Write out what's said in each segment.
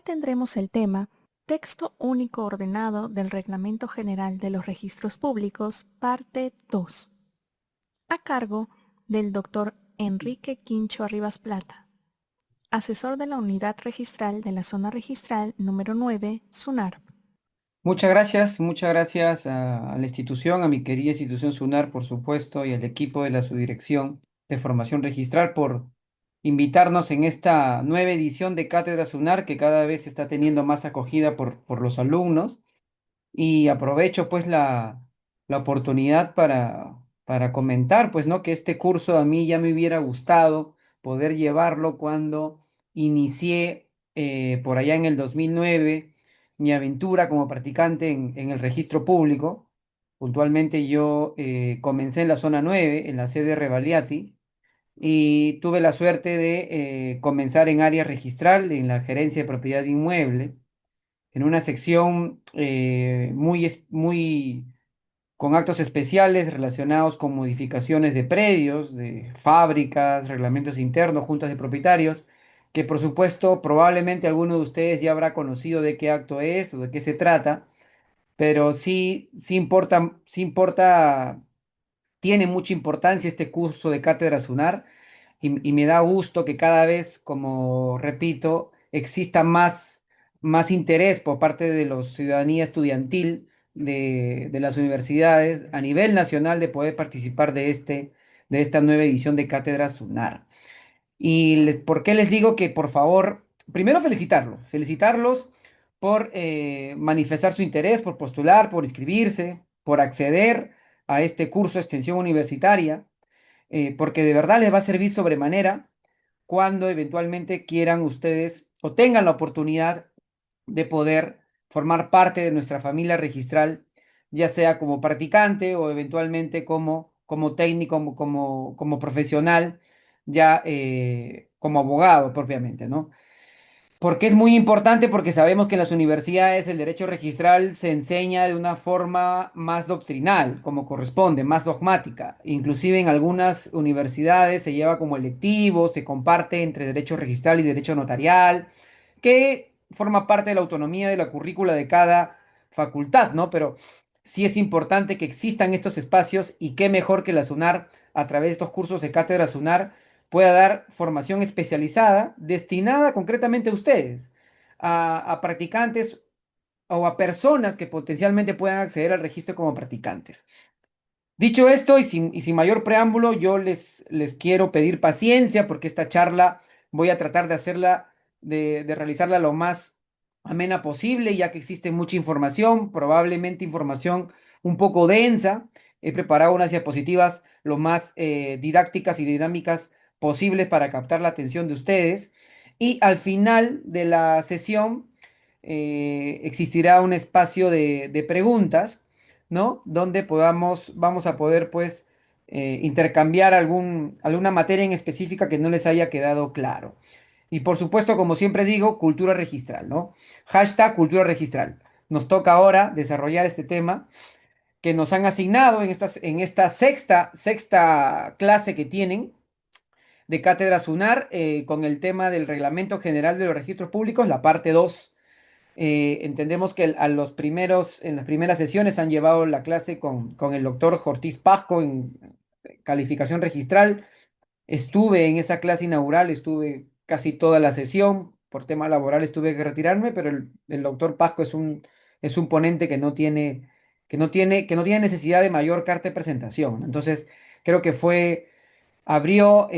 tendremos el tema Texto único ordenado del Reglamento General de los Registros Públicos, parte 2, a cargo del Dr. Enrique Quincho Arribas Plata, asesor de la Unidad Registral de la Zona Registral número 9, SUNAR. Muchas gracias a la institución, a mi querida institución SUNAR, por supuesto, y al equipo de la Subdirección de Formación Registral por invitarnos en esta nueva edición de Cátedra SUNAR que cada vez está teniendo más acogida por los alumnos. Y aprovecho pues la oportunidad para comentar pues, ¿no? Que este curso a mí ya me hubiera gustado poder llevarlo cuando inicié por allá en el 2009 mi aventura como practicante en el registro público. Puntualmente yo comencé en la zona 9 en la sede Revaliati, y tuve la suerte de comenzar en área registral, en la gerencia de propiedad inmueble en una sección muy con actos especiales relacionados con modificaciones de predios, de fábricas, reglamentos internos, juntas de propietarios, que por supuesto probablemente alguno de ustedes ya habrá conocido de qué acto es o de qué se trata, pero sí importa, tiene mucha importancia este curso de Cátedra Sunar, y me da gusto que cada vez, como repito, exista más interés por parte de la ciudadanía estudiantil de las universidades a nivel nacional de poder participar de esta nueva edición de Cátedra Sunar. ¿Por qué les digo que por favor, primero felicitarlos por manifestar su interés, por postular, por inscribirse, por acceder a este curso de extensión universitaria, porque de verdad les va a servir sobremanera cuando eventualmente quieran ustedes o tengan la oportunidad de poder formar parte de nuestra familia registral, ya sea como practicante o eventualmente como técnico, como profesional, ya como abogado propiamente, ¿no? Porque es muy importante, porque sabemos que en las universidades el derecho registral se enseña de una forma más doctrinal, como corresponde, más dogmática. Inclusive en algunas universidades se lleva como electivo, se comparte entre derecho registral y derecho notarial, que forma parte de la autonomía de la currícula de cada facultad, ¿no? Pero sí es importante que existan estos espacios, y qué mejor que la SUNAR, a través de estos cursos de cátedra SUNAR, pueda dar formación especializada destinada concretamente a ustedes, a practicantes o a personas que potencialmente puedan acceder al registro como practicantes. Dicho esto, y sin mayor preámbulo, yo les quiero pedir paciencia, porque esta charla voy a tratar de hacerla, de realizarla lo más amena posible, ya que existe mucha información, probablemente información un poco densa. He preparado unas diapositivas lo más didácticas y dinámicas posibles para captar la atención de ustedes. Y al final de la sesión existirá un espacio de preguntas, ¿no? Donde vamos a poder, pues, intercambiar alguna materia en específica que no les haya quedado claro. Y por supuesto, como siempre digo, cultura registral, ¿no? Hashtag cultura registral. Nos toca ahora desarrollar este tema que nos han asignado en esta sexta clase que tienen de Cátedra SUNAR, con el tema del Reglamento General de los Registros Públicos, la parte 2. Entendemos que en las primeras sesiones han llevado la clase con el doctor Ortiz Pasco en calificación registral. Estuve en esa clase inaugural, estuve casi toda la sesión. Por tema laboral tuve que retirarme, pero el doctor Pasco es un ponente que no tiene necesidad de mayor carta de presentación. Entonces, creo que abrió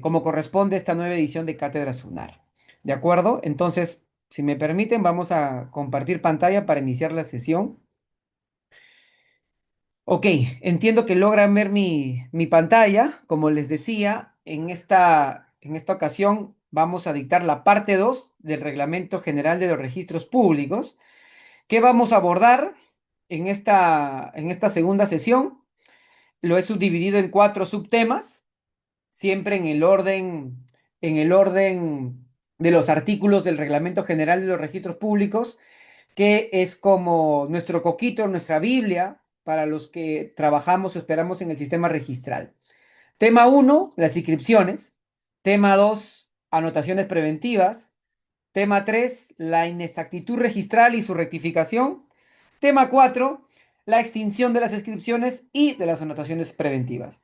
como corresponde esta nueva edición de Cátedra Sunar. ¿De acuerdo? Entonces, si me permiten, vamos a compartir pantalla para iniciar la sesión. Ok, entiendo que logran ver mi pantalla. Como les decía, en esta ocasión vamos a dictar la parte 2 del Reglamento General de los Registros Públicos. ¿Qué vamos a abordar en esta segunda sesión? Lo he subdividido en 4 subtemas, siempre en el orden de los artículos del Reglamento General de los Registros Públicos, que es como nuestro coquito, nuestra Biblia, para los que trabajamos o esperamos en el sistema registral. Tema 1, las inscripciones. Tema 2, anotaciones preventivas. Tema 3, la inexactitud registral y su rectificación. Tema 4, la extinción de las inscripciones y de las anotaciones preventivas.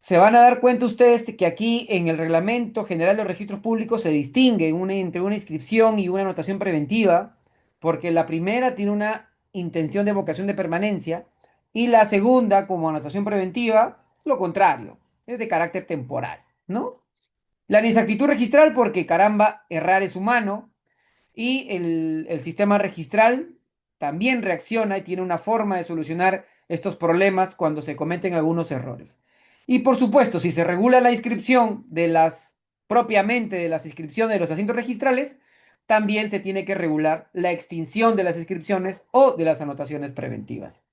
Se van a dar cuenta ustedes de que aquí en el Reglamento General de los Registros Públicos se distingue entre una inscripción y una anotación preventiva, porque la primera tiene una intención de vocación de permanencia y la segunda, como anotación preventiva, lo contrario, es de carácter temporal, ¿no? La inexactitud registral, porque caramba, errar es humano, y el sistema registral también reacciona y tiene una forma de solucionar estos problemas cuando se cometen algunos errores. Y por supuesto, si se regula la inscripción de las, propiamente de las inscripciones de los asientos registrales, también se tiene que regular la extinción de las inscripciones o de las anotaciones preventivas.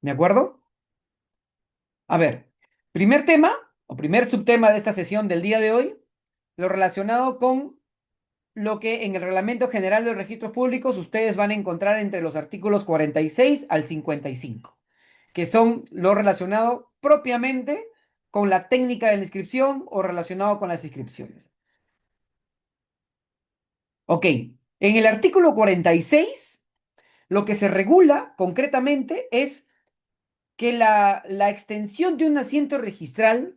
¿De acuerdo? A ver, primer tema o primer subtema de esta sesión del día de hoy, lo relacionado con lo que en el Reglamento General de los Registros Públicos ustedes van a encontrar entre los artículos 46 al 55, que son lo relacionado propiamente con la técnica de la inscripción o relacionado con las inscripciones. Ok, en el artículo 46, lo que se regula concretamente es que la extensión de un asiento registral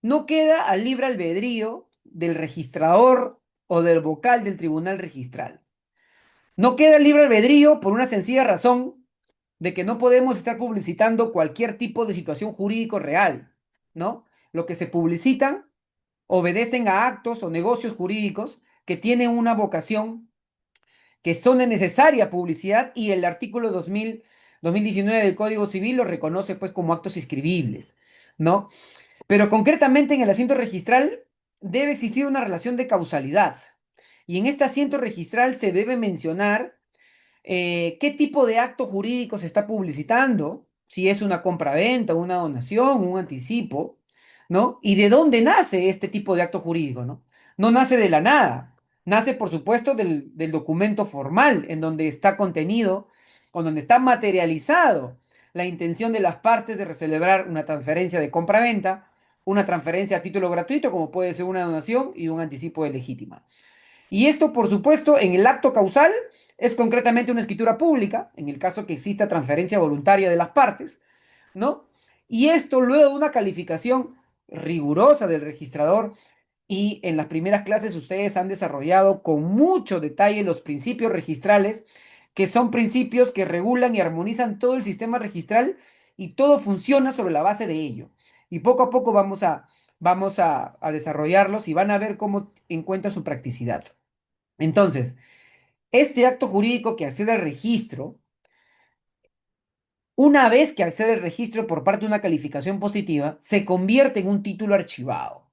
no queda al libre albedrío del registrador o del vocal del tribunal registral. No queda libre albedrío por una sencilla razón de que no podemos estar publicitando cualquier tipo de situación jurídico real, ¿no? Lo que se publicitan obedecen a actos o negocios jurídicos que tienen una vocación, que son de necesaria publicidad y el artículo 2019 del Código Civil lo reconoce pues como actos inscribibles, ¿no? Pero concretamente en el asiento registral debe existir una relación de causalidad y en este asiento registral se debe mencionar qué tipo de acto jurídico se está publicitando, si es una compraventa, una donación, un anticipo, ¿no? Y de dónde nace este tipo de acto jurídico, ¿no? No nace de la nada, nace por supuesto del documento formal en donde está contenido o donde está materializado la intención de las partes de celebrar una transferencia de compraventa, una transferencia a título gratuito, como puede ser una donación y un anticipo de legítima. Y esto, por supuesto, en el acto causal es concretamente una escritura pública, en el caso que exista transferencia voluntaria de las partes, ¿no? Y esto luego de una calificación rigurosa del registrador y en las primeras clases ustedes han desarrollado con mucho detalle los principios registrales, que son principios que regulan y armonizan todo el sistema registral y todo funciona sobre la base de ello. Y poco a poco vamos a desarrollarlos y van a ver cómo encuentra su practicidad. Entonces, este acto jurídico que accede al registro, una vez que accede al registro por parte de una calificación positiva, se convierte en un título archivado.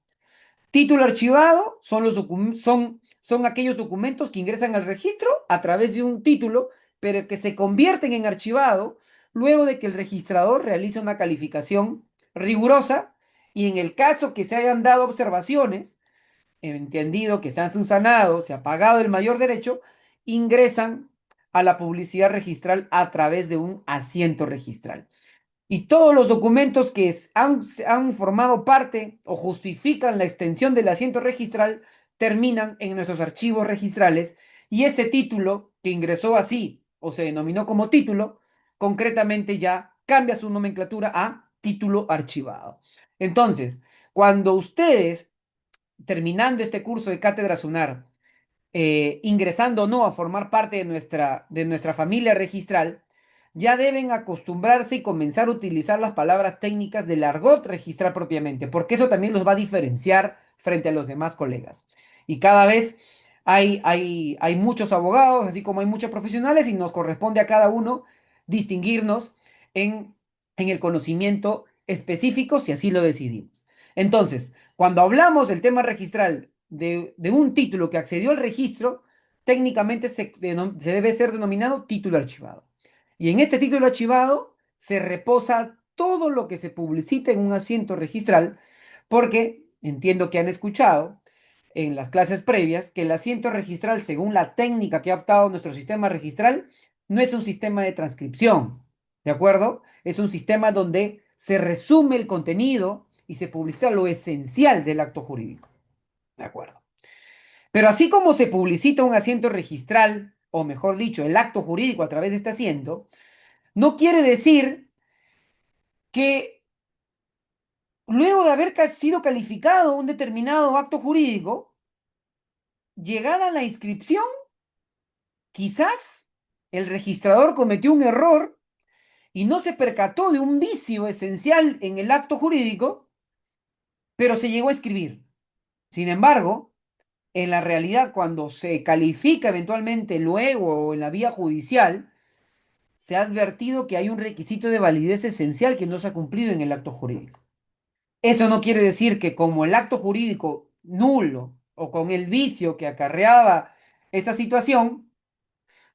Título archivado son aquellos documentos que ingresan al registro a través de un título, pero que se convierten en archivado luego de que el registrador realice una calificación rigurosa y en el caso que se hayan dado observaciones, entendido que se han subsanado, se ha pagado el mayor derecho, ingresan a la publicidad registral a través de un asiento registral. Y todos los documentos que han formado parte o justifican la extensión del asiento registral terminan en nuestros archivos registrales y ese título que ingresó así o se denominó como título, concretamente ya cambia su nomenclatura a título archivado. Entonces, cuando ustedes, terminando este curso de Cátedra Sunar, ingresando o no a formar parte de nuestra familia registral, ya deben acostumbrarse y comenzar a utilizar las palabras técnicas del argot registral propiamente, porque eso también los va a diferenciar frente a los demás colegas. Y cada vez hay muchos abogados, así como hay muchos profesionales, y nos corresponde a cada uno distinguirnos en, en el conocimiento específico si así lo decidimos. Entonces, cuando hablamos del tema registral de un título que accedió al registro, técnicamente se debe ser denominado título archivado. Y en este título archivado se reposa todo lo que se publicita en un asiento registral, porque entiendo que han escuchado en las clases previas que el asiento registral, según la técnica que ha optado nuestro sistema registral, no es un sistema de transcripción, ¿de acuerdo? Es un sistema donde se resume el contenido y se publicita lo esencial del acto jurídico, ¿de acuerdo? Pero así como se publicita un asiento registral, o mejor dicho, el acto jurídico a través de este asiento, no quiere decir que luego de haber sido calificado un determinado acto jurídico, llegada la inscripción, quizás el registrador cometió un error y no se percató de un vicio esencial en el acto jurídico, pero se llegó a escribir. Sin embargo, en la realidad, cuando se califica eventualmente luego o en la vía judicial, se ha advertido que hay un requisito de validez esencial que no se ha cumplido en el acto jurídico. Eso no quiere decir que como el acto jurídico nulo o con el vicio que acarreaba esa situación,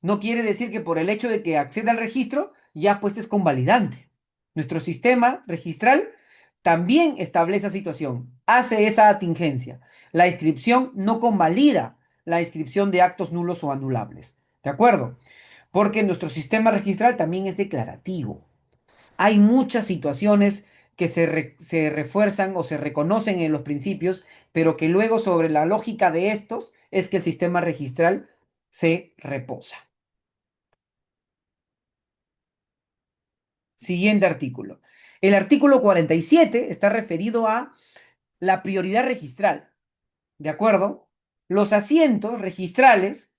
no quiere decir que por el hecho de que acceda al registro ya pues es convalidante. Nuestro sistema registral también establece esa situación, hace esa atingencia. La inscripción no convalida la inscripción de actos nulos o anulables. ¿De acuerdo? Porque nuestro sistema registral también es declarativo. Hay muchas situaciones que se refuerzan o se reconocen en los principios, pero que luego sobre la lógica de estos es que el sistema registral se reposa. Siguiente artículo. El artículo 47 está referido a la prioridad registral. ¿De acuerdo? Los asientos registrales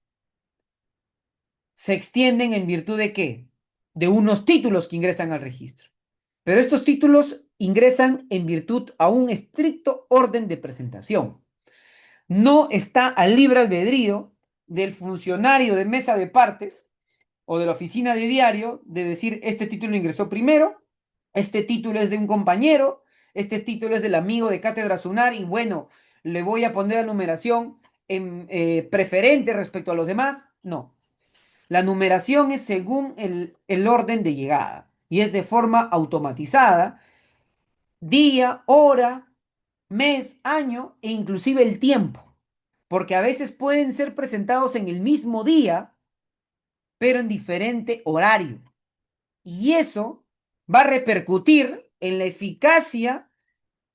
se extienden en virtud de qué? De unos títulos que ingresan al registro. Pero estos títulos ingresan en virtud a un estricto orden de presentación. No está al libre albedrío del funcionario de mesa de partes o de la oficina de diario de decir, este título ingresó primero, este título es de un compañero, este título es del amigo de Cátedra Sunar y bueno, le voy a poner la numeración en preferente respecto a los demás. No, la numeración es según el orden de llegada y es de forma automatizada, día, hora, mes, año e inclusive el tiempo, porque a veces pueden ser presentados en el mismo día, pero en diferente horario. Y eso va a repercutir en la eficacia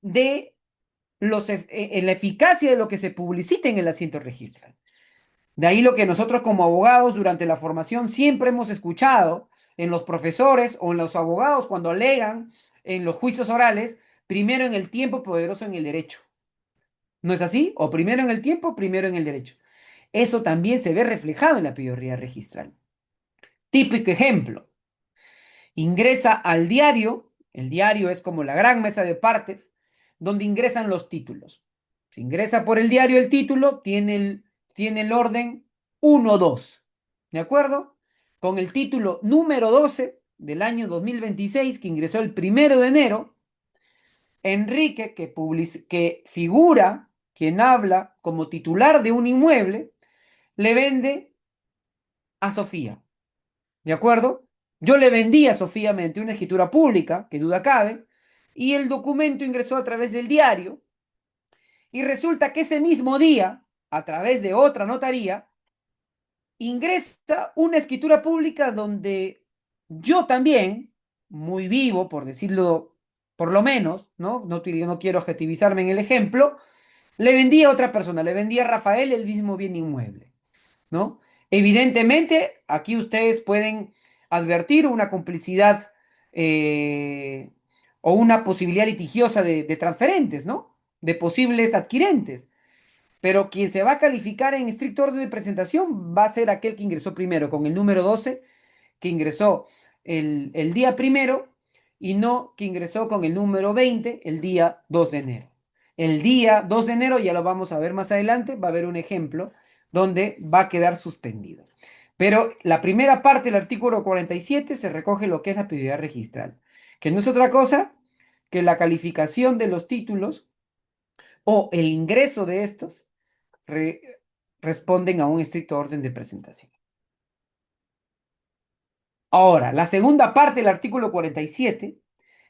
de en la eficacia de lo que se publicita en el asiento registral. De ahí lo que nosotros como abogados durante la formación siempre hemos escuchado en los profesores o en los abogados cuando alegan en los juicios orales, primero en el tiempo, poderoso en el derecho. ¿No es así? O primero en el tiempo, primero en el derecho. Eso también se ve reflejado en la prioridad registral. Típico ejemplo. Ingresa al diario, el diario es como la gran mesa de partes, donde ingresan los títulos. Si ingresa por el diario el título, tiene el orden 1-2, ¿de acuerdo? Con el título número 12 del año 2026, que ingresó el 1 de enero, Enrique, que figura, quien habla como titular de un inmueble, le vende a Sofía. ¿De acuerdo? Yo le vendí a Sofía mediante una escritura pública, que duda cabe, y el documento ingresó a través del diario, y resulta que ese mismo día, a través de otra notaría, ingresa una escritura pública donde yo también, muy vivo, por decirlo por lo menos, ¿no? No quiero objetivizarme en el ejemplo, le vendí a otra persona, le vendí a Rafael el mismo bien inmueble. ¿No? Evidentemente, aquí ustedes pueden advertir una complicidad o una posibilidad litigiosa de transferentes, ¿no? De posibles adquirentes. Pero quien se va a calificar en estricto orden de presentación va a ser aquel que ingresó primero, con el número 12, que ingresó el día primero y no que ingresó con el número 20 el día 2 de enero. El día 2 de enero, ya lo vamos a ver más adelante, va a haber un ejemplo donde va a quedar suspendido. Pero la primera parte del artículo 47 se recoge lo que es la prioridad registral, que no es otra cosa que la calificación de los títulos o el ingreso de estos re- responden a un estricto orden de presentación. Ahora, la segunda parte del artículo 47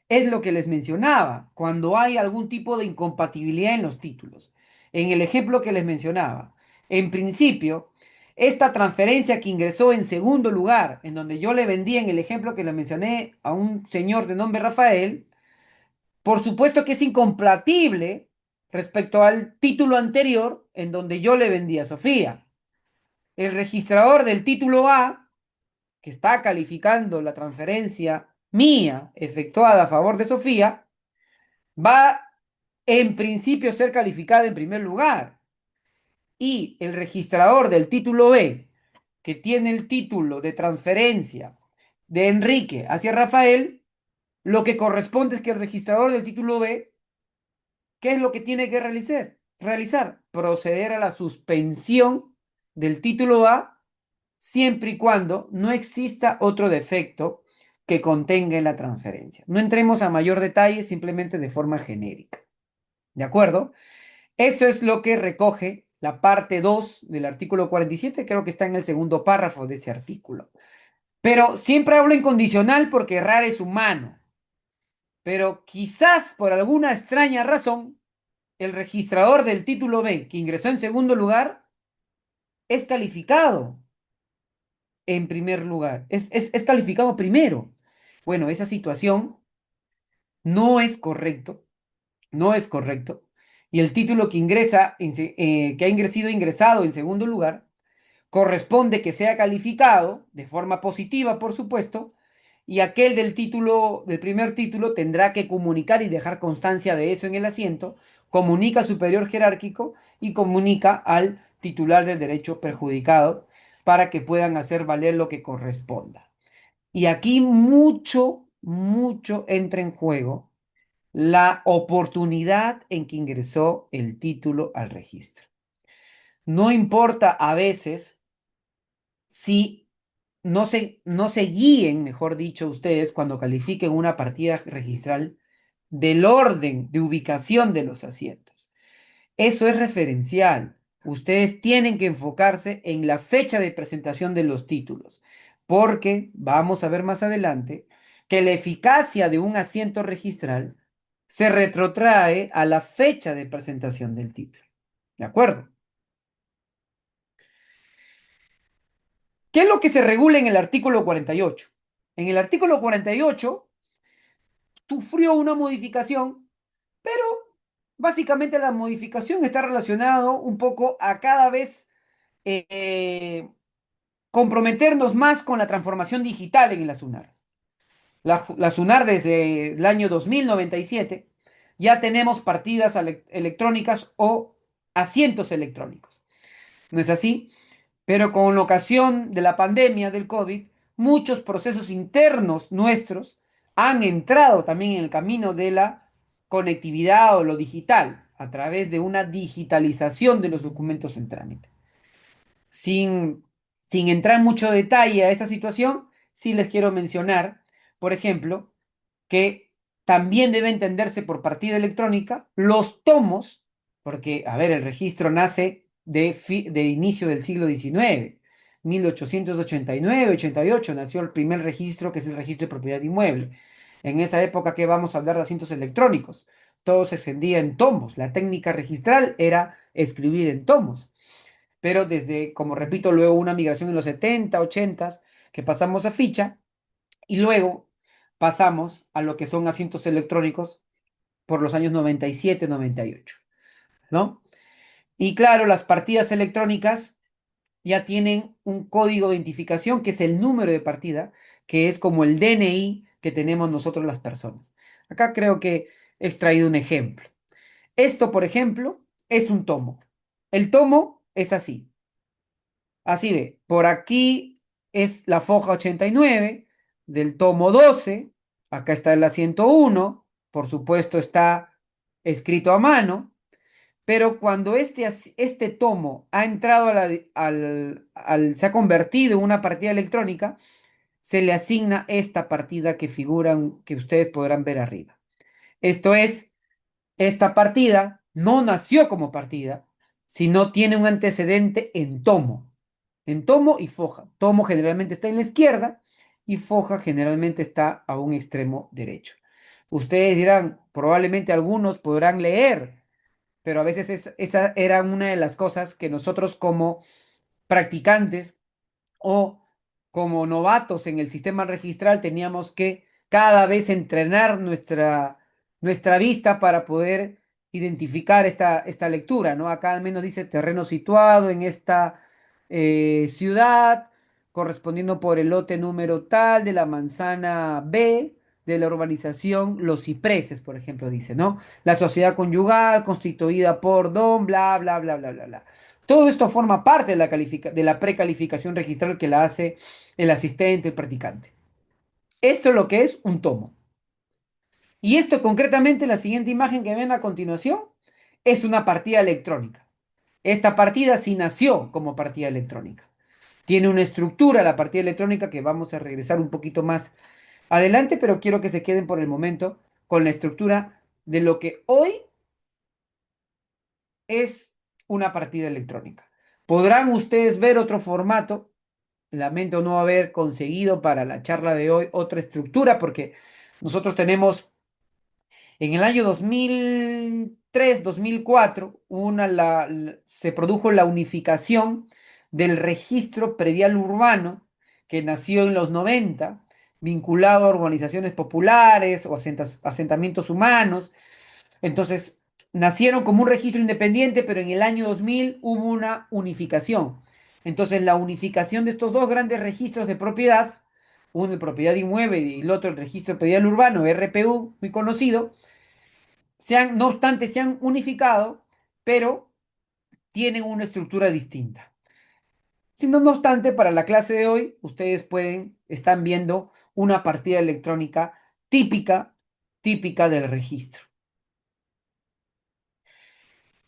es lo que les mencionaba, cuando hay algún tipo de incompatibilidad en los títulos. En el ejemplo que les mencionaba, en principio, esta transferencia que ingresó en segundo lugar, en donde yo le vendí en el ejemplo que le mencioné a un señor de nombre Rafael, por supuesto que es incompatible respecto al título anterior en donde yo le vendí a Sofía. El registrador del título A, que está calificando la transferencia mía efectuada a favor de Sofía, va en principio a ser calificada en primer lugar. Y el registrador del título B, que tiene el título de transferencia de Enrique hacia Rafael, lo que corresponde es que el registrador del título B, ¿qué es lo que tiene que realizar? Proceder a la suspensión del título A siempre y cuando no exista otro defecto que contenga en la transferencia. No entremos a mayor detalle, simplemente de forma genérica. ¿De acuerdo? Eso es lo que recoge la parte 2 del artículo 47, creo que está en el segundo párrafo de ese artículo. Pero siempre hablo en condicional porque errar es humano. Pero quizás por alguna extraña razón, el registrador del título B, que ingresó en segundo lugar, es calificado en primer lugar, es calificado primero. Bueno, esa situación no es correcto, no es correcto. Y el título que ingresa, que ha sido ingresado en segundo lugar, corresponde que sea calificado de forma positiva, por supuesto, y aquel del título, del primer título, tendrá que comunicar y dejar constancia de eso en el asiento, comunica al superior jerárquico y comunica al titular del derecho perjudicado para que puedan hacer valer lo que corresponda. Y aquí mucho entra en juego la oportunidad en que ingresó el título al registro. No importa a veces si no se guíen, mejor dicho, ustedes cuando califiquen una partida registral del orden de ubicación de los asientos. Eso es referencial. Ustedes tienen que enfocarse en la fecha de presentación de los títulos, porque vamos a ver más adelante que la eficacia de un asiento registral se retrotrae a la fecha de presentación del título. ¿De acuerdo? ¿Qué es lo que se regula en el artículo 48? En el artículo 48 sufrió una modificación, pero básicamente la modificación está relacionada un poco a cada vez eh, comprometernos más con la transformación digital en la SUNAR. La SUNAR desde el año 2097 ya tenemos partidas electrónicas o asientos electrónicos. ¿No es así? Pero con ocasión de la pandemia del COVID, muchos procesos internos nuestros han entrado también en el camino de la conectividad o lo digital, a través de una digitalización de los documentos en trámite. Sin, sin entrar en mucho detalle a esa situación, sí les quiero mencionar, por ejemplo, que también debe entenderse por partida electrónica los tomos, porque, a ver, el registro nace de inicio del siglo XIX, 1889-88 nació el primer registro, que es el registro de propiedad inmueble. En esa época que vamos a hablar de asientos electrónicos, todo se extendía en tomos. La técnica registral era escribir en tomos. Pero desde, como repito, luego una migración en los 70, 80, que pasamos a ficha, y luego pasamos a lo que son asientos electrónicos por los años 97, 98, ¿no? Y claro, las partidas electrónicas ya tienen un código de identificación que es el número de partida, que es como el DNI que tenemos nosotros las personas. Acá creo que he extraído un ejemplo. Esto, por ejemplo, es un tomo. El tomo es así. Así ve, por aquí es la foja 89 del tomo 12. Acá está el asiento 1, por supuesto está escrito a mano, pero cuando este tomo ha entrado se ha convertido en una partida electrónica, se le asigna esta partida que ustedes podrán ver arriba. Esto es, esta partida no nació como partida, sino tiene un antecedente en tomo y foja. Tomo generalmente está en la izquierda y foja generalmente está a un extremo derecho. Ustedes dirán, probablemente algunos podrán leer, pero a veces esa era una de las cosas que nosotros como practicantes o como novatos en el sistema registral teníamos que cada vez entrenar nuestra vista para poder identificar esta lectura, ¿no? Acá al menos dice terreno situado en esta ciudad, correspondiendo por el lote número tal de la manzana B de la urbanización Los Cipreses, por ejemplo, dice, ¿no? La sociedad conyugal constituida por don, bla, bla, bla, bla, bla, bla. Todo esto forma parte de de la precalificación registral que la hace el asistente, el practicante. Esto es lo que es un tomo. Y esto concretamente, la siguiente imagen que ven a continuación, es una partida electrónica. Esta partida sí nació como partida electrónica. Tiene una estructura la partida electrónica que vamos a regresar un poquito más adelante, pero quiero que se queden por el momento con la estructura de lo que hoy es una partida electrónica. Podrán ustedes ver otro formato. Lamento no haber conseguido para la charla de hoy otra estructura porque nosotros tenemos en el año 2003, 2004, se produjo la unificación del registro predial urbano que nació en los 90, vinculado a organizaciones populares o asentamientos humanos. Entonces, nacieron como un registro independiente, pero en el año 2000 hubo una unificación. Entonces, la unificación de estos dos grandes registros de propiedad, uno de propiedad inmueble y el otro el registro predial urbano, RPU, muy conocido, no obstante, se han unificado, pero tienen una estructura distinta. Sino, no obstante, para la clase de hoy, están viendo una partida electrónica típica, típica del registro.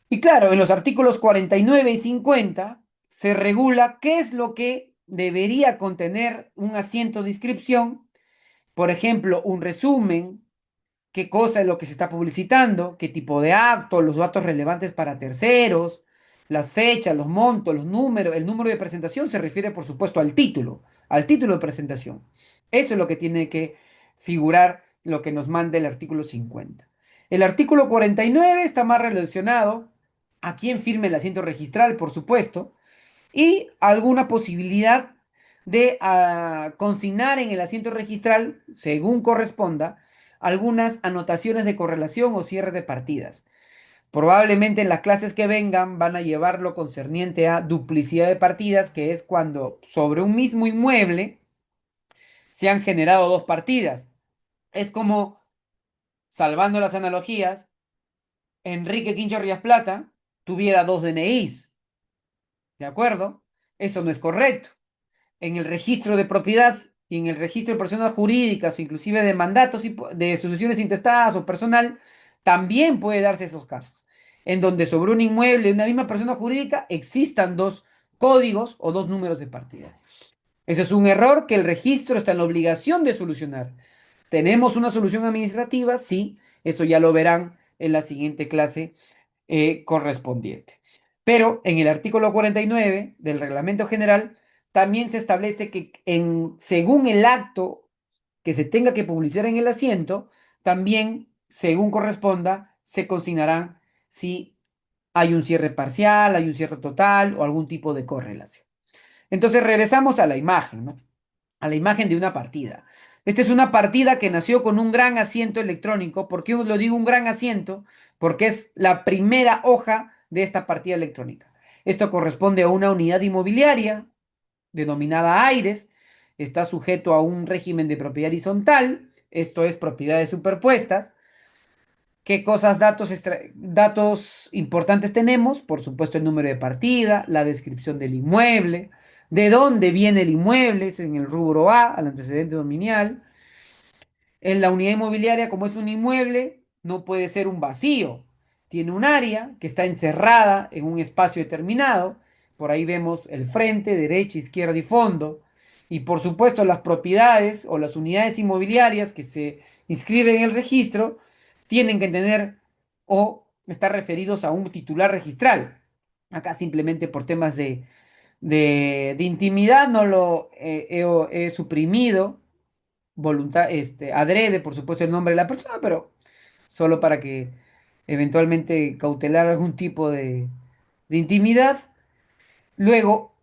Y claro, en los artículos 49 y 50 se regula qué es lo que debería contener un asiento de inscripción, por ejemplo, un resumen, qué cosa es lo que se está publicitando, qué tipo de acto, los datos relevantes para terceros, las fechas, los montos, los números. El número de presentación se refiere, por supuesto, al título de presentación. Eso es lo que tiene que figurar lo que nos manda el artículo 50. El artículo 49 está más relacionado a quién firme el asiento registral, por supuesto, y alguna posibilidad de consignar en el asiento registral, según corresponda, algunas anotaciones de correlación o cierre de partidas. Probablemente en las clases que vengan van a llevar lo concerniente a duplicidad de partidas, que es cuando sobre un mismo inmueble se han generado dos partidas. Es como, salvando las analogías, Enrique Quincho Rías Plata tuviera dos DNIs, ¿de acuerdo? Eso no es correcto. En el registro de propiedad y en el registro de personas jurídicas o inclusive de mandatos y de sucesiones intestadas o personal, también puede darse esos casos, en donde sobre un inmueble de una misma persona jurídica existan dos códigos o dos números de partida. Ese es un error que el registro está en la obligación de solucionar. ¿Tenemos una solución administrativa? Sí, eso ya lo verán en la siguiente clase correspondiente. Pero en el artículo 49 del Reglamento General también se establece que según el acto que se tenga que publicar en el asiento, también, según corresponda, se consignarán si hay un cierre parcial, hay un cierre total o algún tipo de correlación. Entonces regresamos a la imagen, ¿no? A la imagen de una partida. Esta es una partida que nació con un gran asiento electrónico. ¿Por qué lo digo un gran asiento? Porque es la primera hoja de esta partida electrónica. Esto corresponde a una unidad inmobiliaria denominada Aires. Está sujeto a un régimen de propiedad horizontal, esto es propiedades superpuestas. ¿Qué cosas, datos importantes tenemos? Por supuesto, el número de partida, la descripción del inmueble, de dónde viene el inmueble, es en el rubro A, al antecedente dominial. En la unidad inmobiliaria, como es un inmueble, no puede ser un vacío. Tiene un área que está encerrada en un espacio determinado. Por ahí vemos el frente, derecha, izquierda y fondo. Y por supuesto, las propiedades o las unidades inmobiliarias que se inscriben en el registro tienen que tener o estar referidos a un titular registral. Acá simplemente por temas de intimidad no lo he suprimido adrede, por supuesto, el nombre de la persona, pero solo para que eventualmente cautelar algún tipo de intimidad. Luego,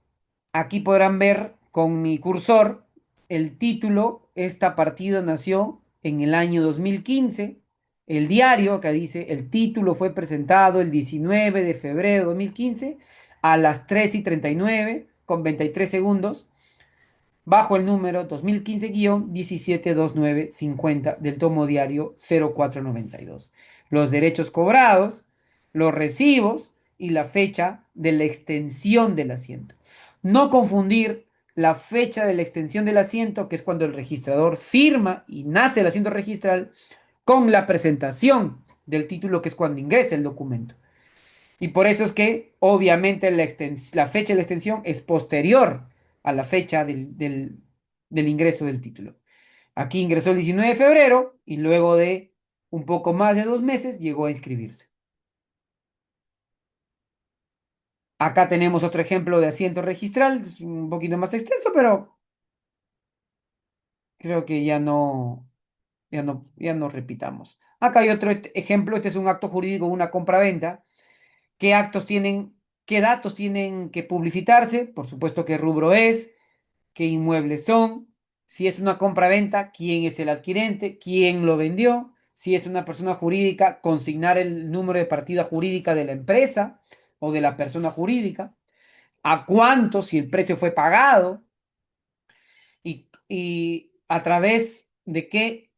aquí podrán ver con mi cursor el título. Esta partida nació en el año 2015. el diario, que dice, el título fue presentado el 19 de febrero de 2015 a las 3:39 con 23 segundos, bajo el número 2015-172950 del tomo diario 0492. Los derechos cobrados, los recibos y la fecha de la extensión del asiento. No confundir la fecha de la extensión del asiento, que es cuando el registrador firma y nace el asiento registral, con la presentación del título, que es cuando ingresa el documento. Y por eso es que, obviamente, la fecha de la extensión es posterior a la fecha del ingreso del título. Aquí ingresó el 19 de febrero y luego de un poco más de 2 meses llegó a inscribirse. Acá tenemos otro ejemplo de asiento registral, es un poquito más extenso, pero creo que ya no repitamos. Acá hay otro ejemplo, este es un acto jurídico, una compraventa. ¿Qué actos tienen, qué datos tienen que publicitarse? Por supuesto, qué rubro es, qué inmuebles son, si es una compra-venta, quién es el adquirente, quién lo vendió, si es una persona jurídica, consignar el número de partida jurídica de la empresa o de la persona jurídica, a cuánto, si el precio fue pagado y a través de qué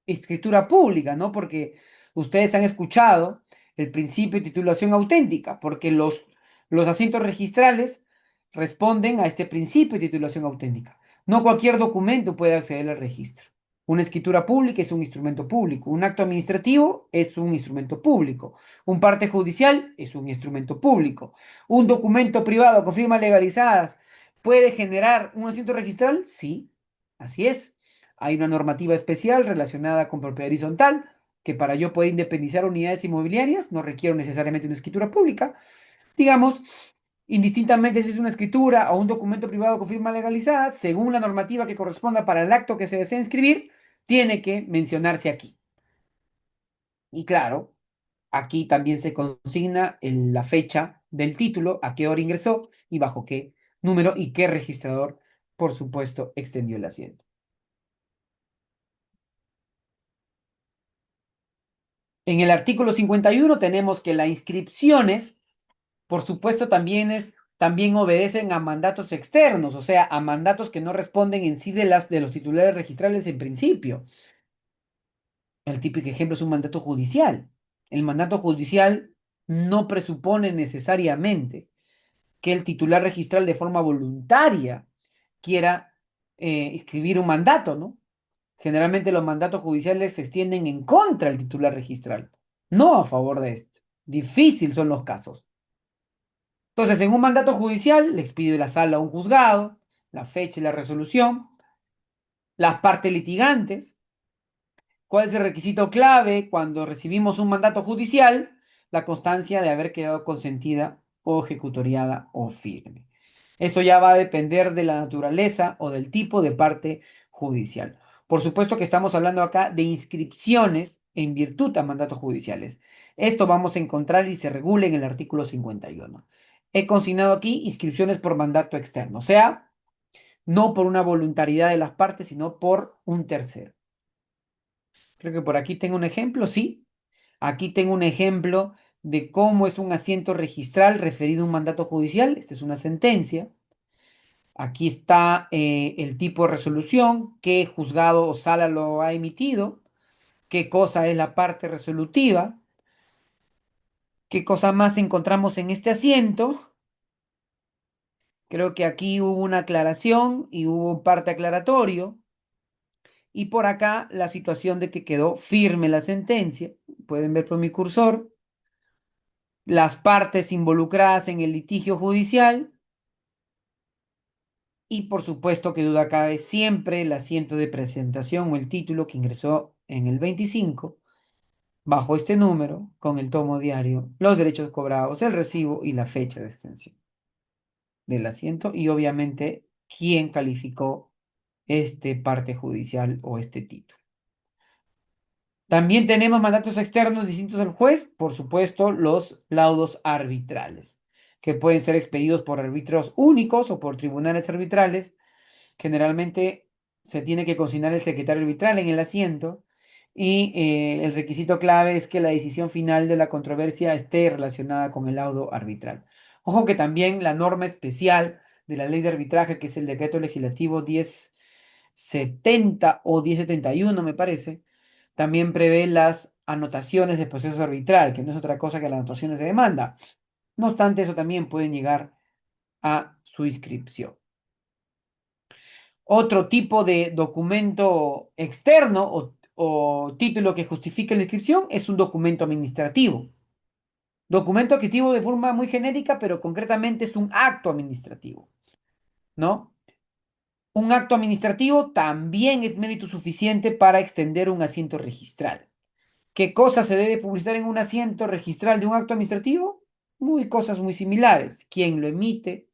escritura pública, ¿no? Porque ustedes han escuchado el principio de titulación auténtica, porque los asientos registrales responden a este principio de titulación auténtica. No cualquier documento puede acceder al registro. Una escritura pública es un instrumento público, un acto administrativo es un instrumento público, un parte judicial es un instrumento público, un documento privado con firmas legalizadas puede generar un asiento registral, sí, así es. Hay una normativa especial relacionada con propiedad horizontal, que para yo poder independizar unidades inmobiliarias no requiero necesariamente una escritura pública. Digamos, indistintamente si es una escritura o un documento privado con firma legalizada, según la normativa que corresponda para el acto que se desea inscribir, tiene que mencionarse aquí. Y claro, aquí también se consigna la fecha del título, a qué hora ingresó y bajo qué número y qué registrador, por supuesto, extendió el asiento. En el artículo 51 tenemos que las inscripciones, por supuesto, también obedecen a mandatos externos, o sea, a mandatos que no responden en sí de los titulares registrales en principio. El típico ejemplo es un mandato judicial. El mandato judicial no presupone necesariamente que el titular registral de forma voluntaria quiera escribir un mandato, ¿no? Generalmente los mandatos judiciales se extienden en contra del titular registral, no a favor de este. Difícil son los casos. Entonces, en un mandato judicial, le expide la sala a un juzgado, la fecha y la resolución, las partes litigantes. ¿Cuál es el requisito clave cuando recibimos un mandato judicial? La constancia de haber quedado consentida o ejecutoriada o firme. Eso ya va a depender de la naturaleza o del tipo de parte judicial. Por supuesto que estamos hablando acá de inscripciones en virtud a mandatos judiciales. Esto vamos a encontrar y se regula en el artículo 51. He consignado aquí inscripciones por mandato externo, o sea, no por una voluntariedad de las partes, sino por un tercero. Creo que por aquí tengo un ejemplo, sí. Aquí tengo un ejemplo de cómo es un asiento registral referido a un mandato judicial. Esta es una sentencia. Aquí está el tipo de resolución, qué juzgado o sala lo ha emitido, qué cosa es la parte resolutiva, qué cosa más encontramos en este asiento. Creo que aquí hubo una aclaración y hubo un parte aclaratorio. Y por acá la situación de que quedó firme la sentencia. Pueden ver por mi cursor las partes involucradas en el litigio judicial y por supuesto que duda cabe siempre el asiento de presentación o el título que ingresó en el 25 bajo este número con el tomo diario, los derechos cobrados, el recibo y la fecha de extensión del asiento y obviamente quién calificó este parte judicial o este título. También tenemos mandatos externos distintos al juez, por supuesto, los laudos arbitrales, que pueden ser expedidos por árbitros únicos o por tribunales arbitrales. Generalmente se tiene que consignar el secretario arbitral en el asiento y el requisito clave es que la decisión final de la controversia esté relacionada con el laudo arbitral. Ojo que también la norma especial de la ley de arbitraje, que es el decreto legislativo 1070 o 1071, me parece, también prevé las anotaciones de proceso arbitral, que no es otra cosa que las anotaciones de demanda. No obstante, eso también pueden llegar a su inscripción. Otro tipo de documento externo o título que justifique la inscripción es un documento administrativo. Documento adjetivo de forma muy genérica, pero concretamente es un acto administrativo, ¿no? Un acto administrativo también es mérito suficiente para extender un asiento registral. ¿Qué cosa se debe publicitar en un asiento registral de un acto administrativo? Muy cosas muy similares. ¿Quién lo emite?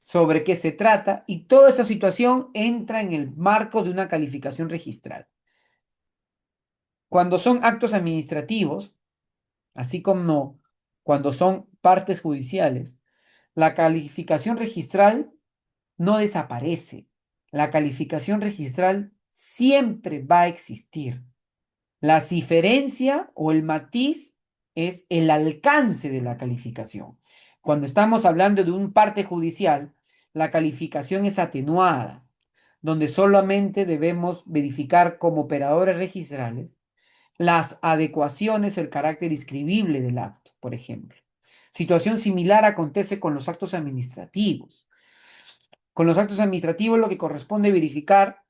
¿Sobre qué se trata? Y toda esta situación entra en el marco de una calificación registral. Cuando son actos administrativos, así como cuando son partes judiciales, la calificación registral no desaparece. La calificación registral siempre va a existir. La diferencia o el matiz es el alcance de la calificación. Cuando estamos hablando de un parte judicial, la calificación es atenuada, donde solamente debemos verificar como operadores registrales las adecuaciones o el carácter inscribible del acto, por ejemplo. Situación similar acontece con los actos administrativos. Con los actos administrativos lo que corresponde verificar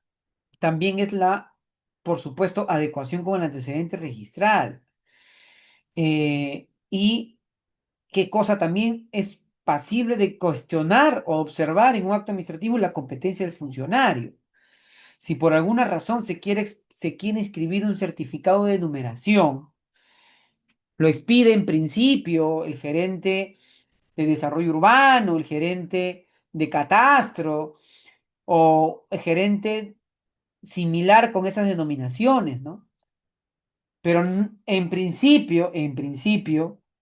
también es la, por supuesto, adecuación con el antecedente registral. Y qué cosa también es pasible de cuestionar o observar en un acto administrativo la competencia del funcionario. Si por alguna razón se quiere inscribir un certificado de numeración, lo expide en principio el gerente de desarrollo urbano, el gerente de catastro o el gerente similar con esas denominaciones, ¿no? Pero en principio,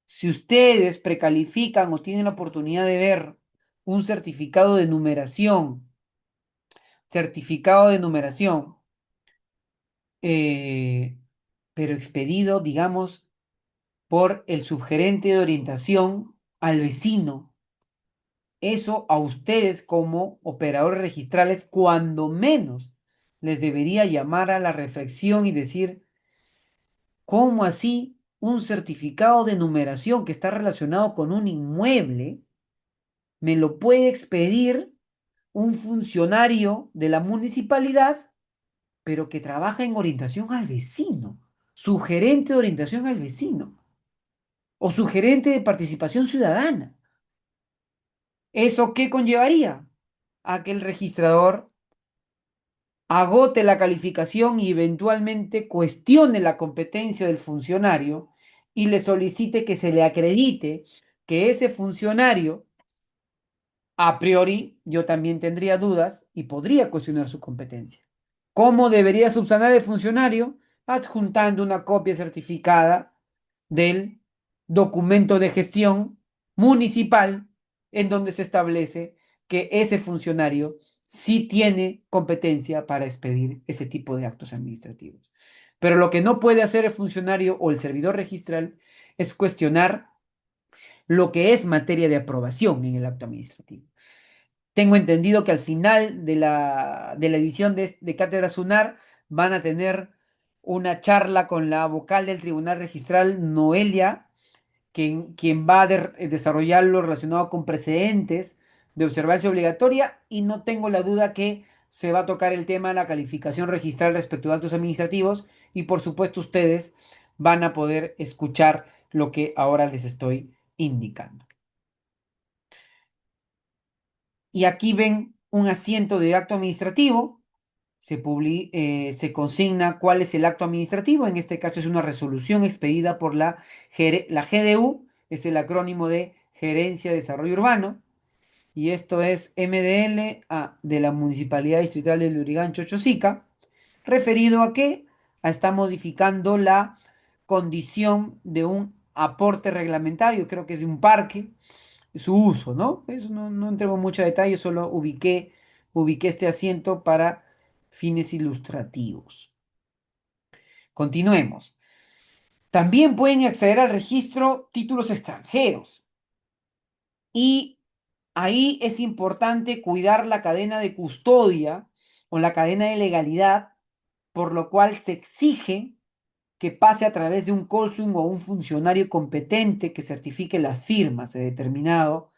si ustedes precalifican o tienen la oportunidad de ver un certificado de numeración, eh, pero expedido, digamos, por el subgerente de orientación al vecino, eso a ustedes como operadores registrales, cuando menos, les debería llamar a la reflexión y decir, ¿cómo así un certificado de numeración que está relacionado con un inmueble me lo puede expedir un funcionario de la municipalidad, pero que trabaja en orientación al vecino, sugerente de orientación al vecino o sugerente de participación ciudadana? ¿Eso qué conllevaría? A que el registrador agote la calificación y eventualmente cuestione la competencia del funcionario y le solicite que se le acredite que ese funcionario, a priori, yo también tendría dudas y podría cuestionar su competencia. ¿Cómo debería subsanar el funcionario? Adjuntando una copia certificada del documento de gestión municipal en donde se establece que ese funcionario sí tiene competencia para expedir ese tipo de actos administrativos. Pero lo que no puede hacer el funcionario o el servidor registral es cuestionar lo que es materia de aprobación en el acto administrativo. Tengo entendido que al final de la edición de Cátedra Sunar van a tener una charla con la vocal del Tribunal Registral, Noelia, quien va a desarrollar lo relacionado con precedentes de observancia obligatoria, y no tengo la duda que se va a tocar el tema de la calificación registral respecto de actos administrativos, y por supuesto ustedes van a poder escuchar lo que ahora les estoy indicando. Y aquí ven un asiento de acto administrativo, se consigna cuál es el acto administrativo. En este caso es una resolución expedida por la GDU, es el acrónimo de Gerencia de Desarrollo Urbano, y esto es MDL de la Municipalidad Distrital de Lurigancho, Chosica, referido a que está modificando la condición de un aporte reglamentario, creo que es de un parque, su uso, ¿no? Eso no entremos en mucho detalle, solo ubiqué este asiento para fines ilustrativos. Continuemos. También pueden acceder al registro títulos extranjeros. Y ahí es importante cuidar la cadena de custodia o la cadena de legalidad, por lo cual se exige que pase a través de un cónsul o un funcionario competente que certifique las firmas de determinado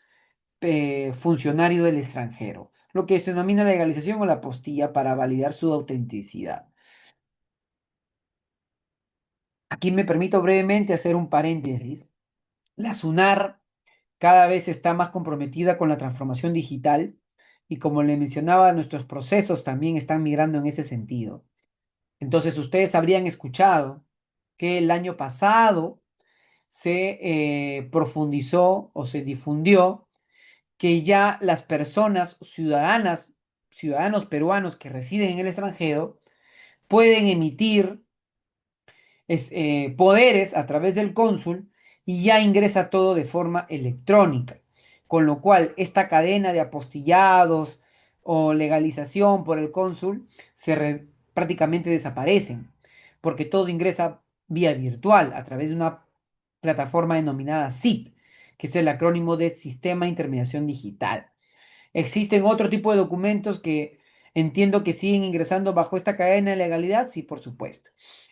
funcionario del extranjero, lo que se denomina legalización o la apostilla para validar su autenticidad. Aquí me permito brevemente hacer un paréntesis. La SUNAR cada vez está más comprometida con la transformación digital y como le mencionaba, nuestros procesos también están migrando en ese sentido. Entonces, ustedes habrían escuchado que el año pasado se profundizó o se difundió que ya las personas ciudadanas, ciudadanos peruanos que residen en el extranjero, pueden emitir poderes a través del cónsul y ya ingresa todo de forma electrónica. Con lo cual, esta cadena de apostillados o legalización por el cónsul prácticamente desaparecen, porque todo ingresa vía virtual a través de una plataforma denominada SIT, que es el acrónimo de Sistema de Intermediación Digital. ¿Existen otro tipo de documentos que entiendo que siguen ingresando bajo esta cadena de legalidad? Sí, por supuesto.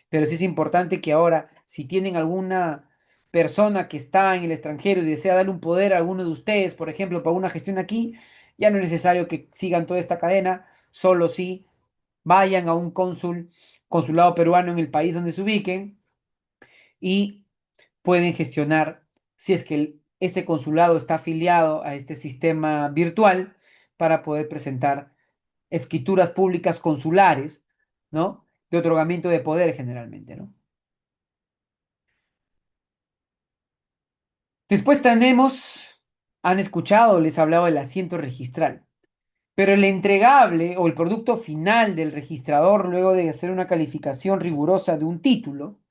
Pero sí es importante que ahora, si tienen alguna persona que está en el extranjero y desea darle un poder a alguno de ustedes, por ejemplo, para una gestión aquí, ya no es necesario que sigan toda esta cadena, solo si vayan a un consulado peruano en el país donde se ubiquen y pueden gestionar si es que ese consulado está afiliado a este sistema virtual para poder presentar escrituras públicas consulares, ¿no? De otorgamiento de poder generalmente, ¿no? Después tenemos, han escuchado, les he hablado del asiento registral, pero el entregable o el producto final del registrador luego de hacer una calificación rigurosa de un título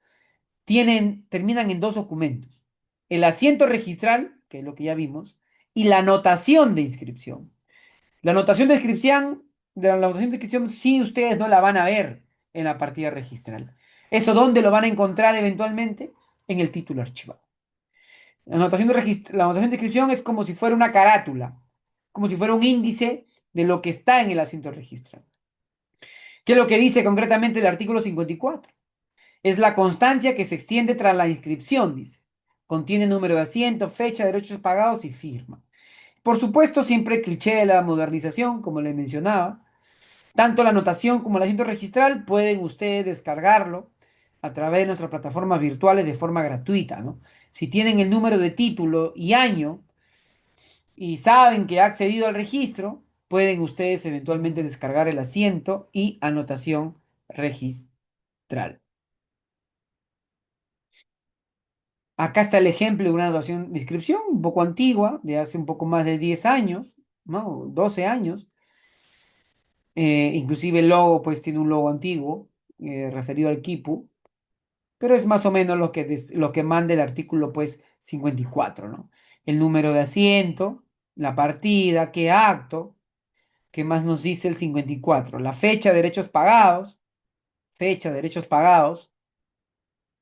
terminan en dos documentos. El asiento registral, que es lo que ya vimos, y la anotación de inscripción. La anotación de inscripción, sí ustedes no la van a ver en la partida registral. ¿Eso dónde lo van a encontrar eventualmente? En el título archivado. La anotación de inscripción es como si fuera una carátula, como si fuera un índice de lo que está en el asiento registral. ¿Qué es lo que dice concretamente el artículo 54? Es la constancia que se extiende tras la inscripción, dice. Contiene número de asiento, fecha, derechos pagados y firma. Por supuesto, siempre el cliché de la modernización, como les mencionaba. Tanto la anotación como el asiento registral pueden ustedes descargarlo a través de nuestras plataformas virtuales de forma gratuita, ¿no? Si tienen el número de título y año y saben que ha accedido al registro, pueden ustedes eventualmente descargar el asiento y anotación registral. Acá está el ejemplo de una anotación de inscripción un poco antigua, de hace un poco más de 10 años, ¿no? 12 años. Inclusive el logo, pues tiene un logo antiguo referido al quipu, pero es más o menos lo que manda el artículo, pues 54, ¿no? El número de asiento, la partida, qué acto, qué más nos dice el 54, la fecha, derechos pagados,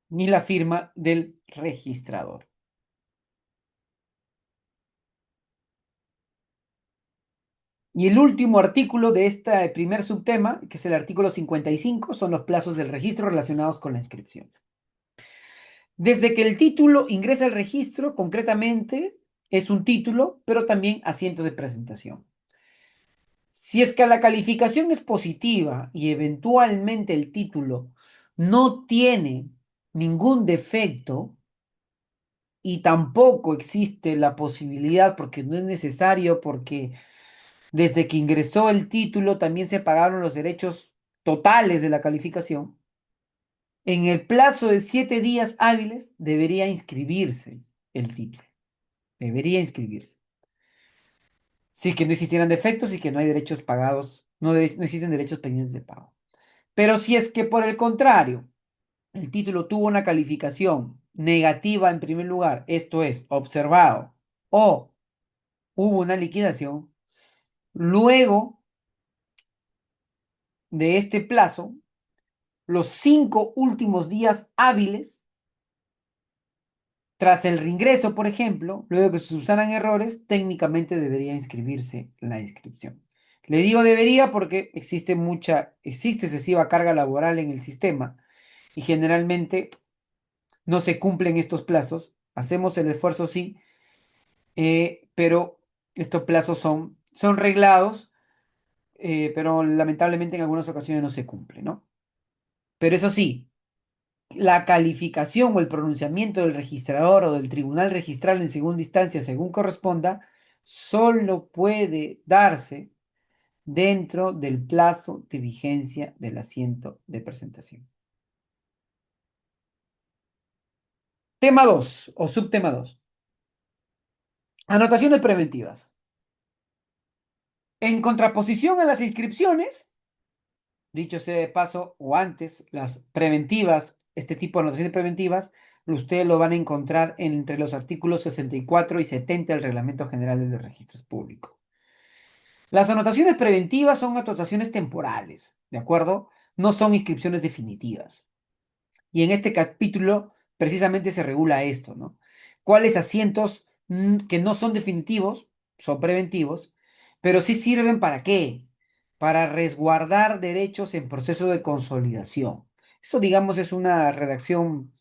ni la firma del registrador. Y el último artículo de este primer subtema, que es el artículo 55, son los plazos del registro relacionados con la inscripción. Desde que el título ingresa al registro, concretamente es un título, pero también asientos de presentación. Si es que la calificación es positiva y eventualmente el título no tiene ningún defecto y tampoco existe la posibilidad, porque no es necesario, porque desde que ingresó el título también se pagaron los derechos totales de la calificación, en el plazo de 7 días hábiles debería inscribirse el título. Debería inscribirse. Si es que no existieran defectos y que no hay derechos pagados, no existen derechos pendientes de pago. Pero si es que por el contrario, el título tuvo una calificación negativa en primer lugar, esto es, observado, o hubo una liquidación, luego de este plazo, los 5 últimos días hábiles tras el reingreso, por ejemplo, luego que se subsanan errores, técnicamente debería inscribirse la inscripción. Le digo debería porque existe excesiva carga laboral en el sistema y generalmente no se cumplen estos plazos. Hacemos el esfuerzo, sí, pero estos plazos son reglados, pero lamentablemente en algunas ocasiones no se cumple, ¿no? Pero eso sí, la calificación o el pronunciamiento del registrador o del tribunal registral en segunda instancia, según corresponda, solo puede darse dentro del plazo de vigencia del asiento de presentación. Tema 2 o subtema 2. Anotaciones preventivas. En contraposición a las inscripciones, dicho sea de paso, o antes, las preventivas, este tipo de anotaciones preventivas, ustedes lo van a encontrar entre los artículos 64 y 70 del Reglamento General de los Registros Públicos. Las anotaciones preventivas son anotaciones temporales, ¿de acuerdo? No son inscripciones definitivas. Y en este capítulo precisamente se regula esto, ¿no? ¿Cuáles asientos que no son definitivos, son preventivos, pero sí sirven para qué? Para resguardar derechos en proceso de consolidación. Eso, digamos, es una redacción,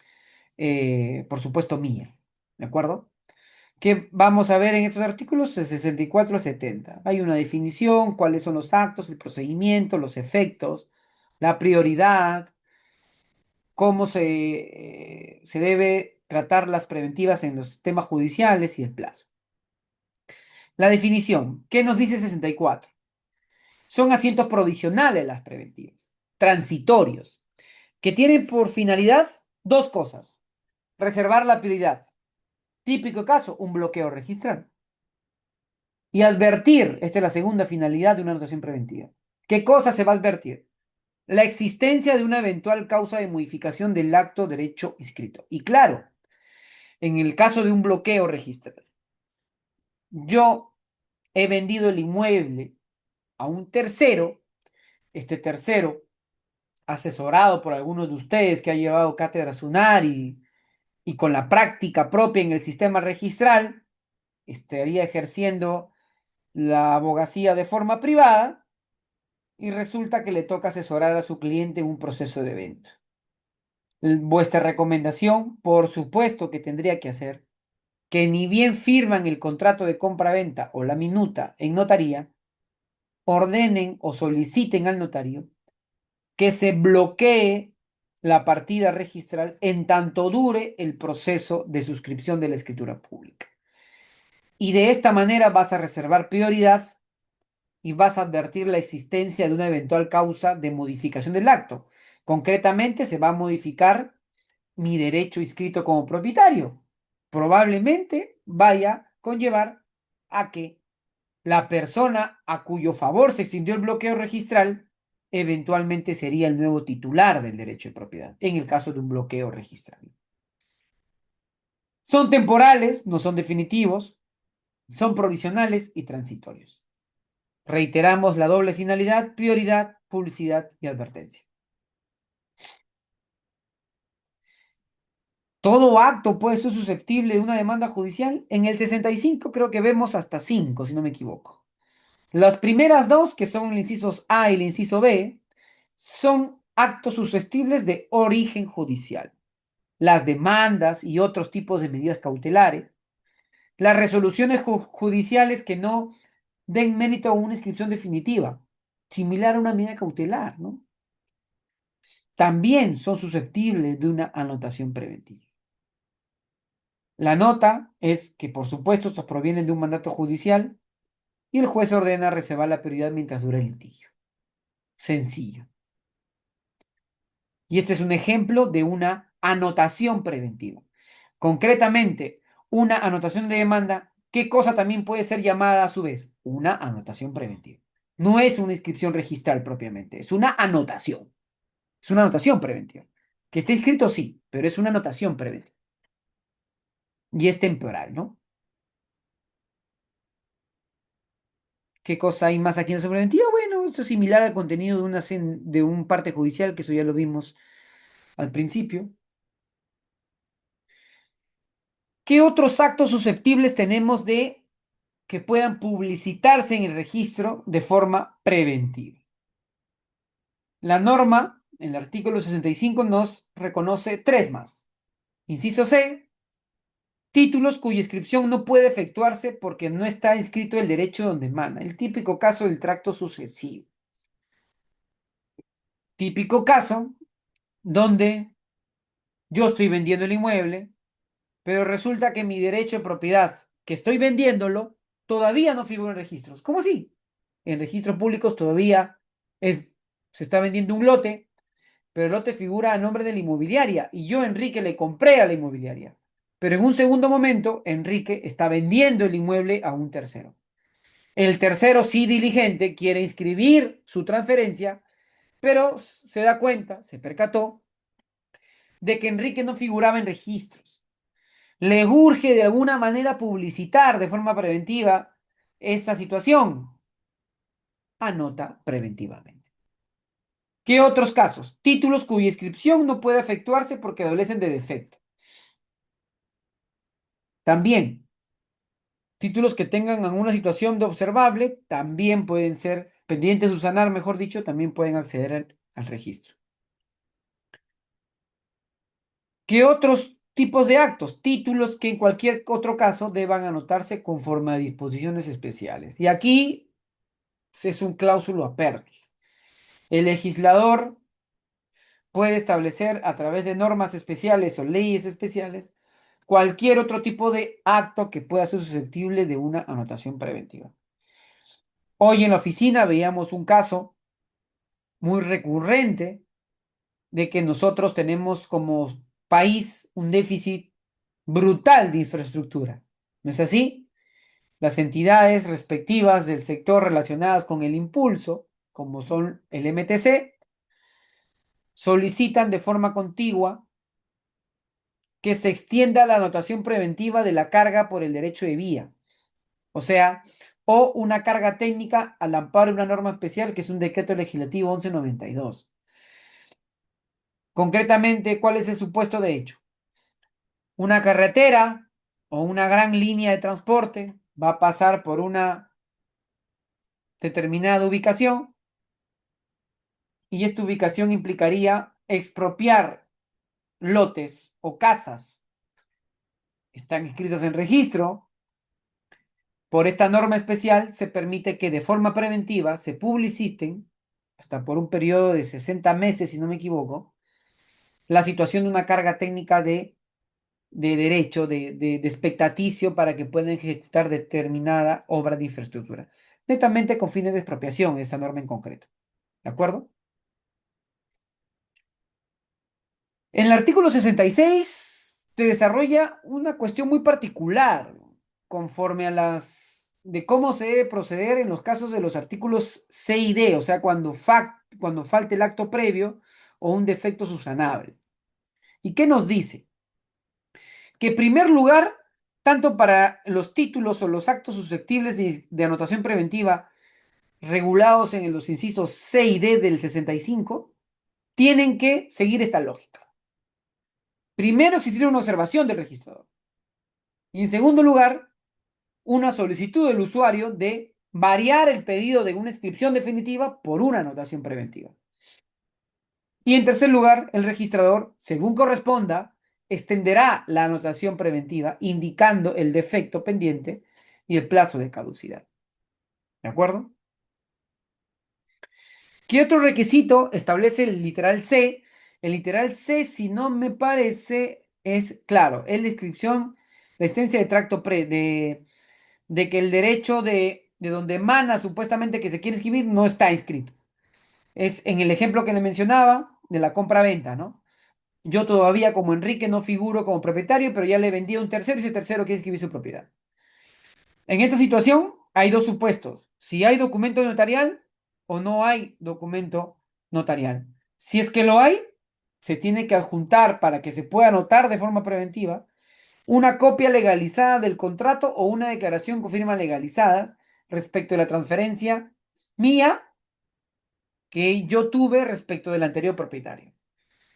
por supuesto, mía, ¿de acuerdo? ¿Qué vamos a ver en estos artículos? De 64 a 70. Hay una definición, cuáles son los actos, el procedimiento, los efectos, la prioridad, cómo se debe tratar las preventivas en los temas judiciales y el plazo. La definición, ¿qué nos dice 64? Son asientos provisionales las preventivas, transitorios, que tienen por finalidad dos cosas. Reservar la prioridad. Típico caso, un bloqueo registral. Y advertir, esta es la segunda finalidad de una anotación preventiva. ¿Qué cosa se va a advertir? La existencia de una eventual causa de modificación del acto derecho inscrito. Y claro, en el caso de un bloqueo registral, yo he vendido el inmueble a un tercero, este tercero, asesorado por algunos de ustedes que ha llevado cátedra SUNAR y con la práctica propia en el sistema registral, estaría ejerciendo la abogacía de forma privada y resulta que le toca asesorar a su cliente en un proceso de venta. Vuestra recomendación, por supuesto que tendría que hacer que ni bien firman el contrato de compra-venta o la minuta en notaría, ordenen o soliciten al notario que se bloquee la partida registral en tanto dure el proceso de suscripción de la escritura pública. Y de esta manera vas a reservar prioridad y vas a advertir la existencia de una eventual causa de modificación del acto. Concretamente, se va a modificar mi derecho inscrito como propietario. Probablemente vaya a conllevar a que la persona a cuyo favor se extendió el bloqueo registral eventualmente sería el nuevo titular del derecho de propiedad, en el caso de un bloqueo registral. Son temporales, no son definitivos, son provisionales y transitorios. Reiteramos la doble finalidad, prioridad, publicidad y advertencia. Todo acto puede ser susceptible de una demanda judicial. En el 65 creo que vemos hasta 5, si no me equivoco. Las primeras dos, que son el inciso A y el inciso B, son actos susceptibles de origen judicial. Las demandas y otros tipos de medidas cautelares. Las resoluciones judiciales que no den mérito a una inscripción definitiva, similar a una medida cautelar, ¿no? También son susceptibles de una anotación preventiva. La nota es que, por supuesto, estos provienen de un mandato judicial y el juez ordena reservar la prioridad mientras dure el litigio. Sencillo. Y este es un ejemplo de una anotación preventiva. Concretamente, una anotación de demanda, ¿qué cosa también puede ser llamada a su vez? Una anotación preventiva. No es una inscripción registral propiamente, es una anotación. Es una anotación preventiva. Que esté escrito, sí, pero es una anotación preventiva. Y es temporal, ¿no? ¿Qué cosa hay más aquí en la preventiva? Bueno, esto es similar al contenido de un parte judicial, que eso ya lo vimos al principio. ¿Qué otros actos susceptibles tenemos de que puedan publicitarse en el registro de forma preventiva? La norma, en el artículo 65, nos reconoce tres más. Inciso C, títulos cuya inscripción no puede efectuarse porque no está inscrito el derecho donde emana. El típico caso del tracto sucesivo. Típico caso donde yo estoy vendiendo el inmueble, pero resulta que mi derecho de propiedad, que estoy vendiéndolo, todavía no figura en registros. ¿Cómo así? En registros públicos todavía se está vendiendo un lote, pero el lote figura a nombre de la inmobiliaria y yo, Enrique, le compré a la inmobiliaria. Pero en un segundo momento, Enrique está vendiendo el inmueble a un tercero. El tercero, sí diligente, quiere inscribir su transferencia, pero se da cuenta, se percató, de que Enrique no figuraba en registros. Le urge de alguna manera publicitar de forma preventiva esta situación. Anota preventivamente. ¿Qué otros casos? Títulos cuya inscripción no puede efectuarse porque adolecen de defecto. También, títulos que tengan alguna situación de observable también pueden ser pendientes de subsanar, mejor dicho, también pueden acceder al registro. ¿Qué otros tipos de actos? Títulos que en cualquier otro caso deban anotarse conforme a disposiciones especiales. Y aquí es un cláusulo apertus. El legislador puede establecer a través de normas especiales o leyes especiales cualquier otro tipo de acto que pueda ser susceptible de una anotación preventiva. Hoy en la oficina veíamos un caso muy recurrente de que nosotros tenemos como país un déficit brutal de infraestructura. ¿No es así? Las entidades respectivas del sector relacionadas con el impulso, como son el MTC, solicitan de forma contigua que se extienda la anotación preventiva de la carga por el derecho de vía, o sea, o una carga técnica al amparo de una norma especial que es un decreto legislativo 1192. Concretamente, ¿cuál es el supuesto de hecho? Una carretera o una gran línea de transporte va a pasar por una determinada ubicación y esta ubicación implicaría expropiar lotes o casas. Están inscritas en registro. Por esta norma especial se permite que de forma preventiva se publiciten, hasta por un periodo de 60 meses, si no me equivoco, la situación de una carga técnica de derecho, de expectaticio para que puedan ejecutar determinada obra de infraestructura, netamente con fines de expropiación, esta norma en concreto. ¿De acuerdo? En el artículo 66 se desarrolla una cuestión muy particular conforme a de cómo se debe proceder en los casos de los artículos C y D, o sea, cuando falte el acto previo o un defecto subsanable. ¿Y qué nos dice? Que en primer lugar, tanto para los títulos o los actos susceptibles de anotación preventiva regulados en los incisos C y D del 65, tienen que seguir esta lógica. Primero, existir una observación del registrador. Y en segundo lugar, una solicitud del usuario de variar el pedido de una inscripción definitiva por una anotación preventiva. Y en tercer lugar, el registrador, según corresponda, extenderá la anotación preventiva indicando el defecto pendiente y el plazo de caducidad. ¿De acuerdo? ¿Qué otro requisito establece el literal C? El literal C, si no me parece, es claro, es la inscripción, la existencia de tracto de que el derecho de donde emana supuestamente que se quiere escribir no está inscrito. Es en el ejemplo que le mencionaba de la compra-venta, ¿no? Yo todavía como Enrique no figuro como propietario, pero ya le vendí a un tercero y ese tercero quiere escribir su propiedad. En esta situación hay dos supuestos. Si hay documento notarial o no hay documento notarial. Si es que lo hay, se tiene que adjuntar para que se pueda anotar de forma preventiva una copia legalizada del contrato o una declaración con firma legalizada respecto de la transferencia mía que yo tuve respecto del anterior propietario.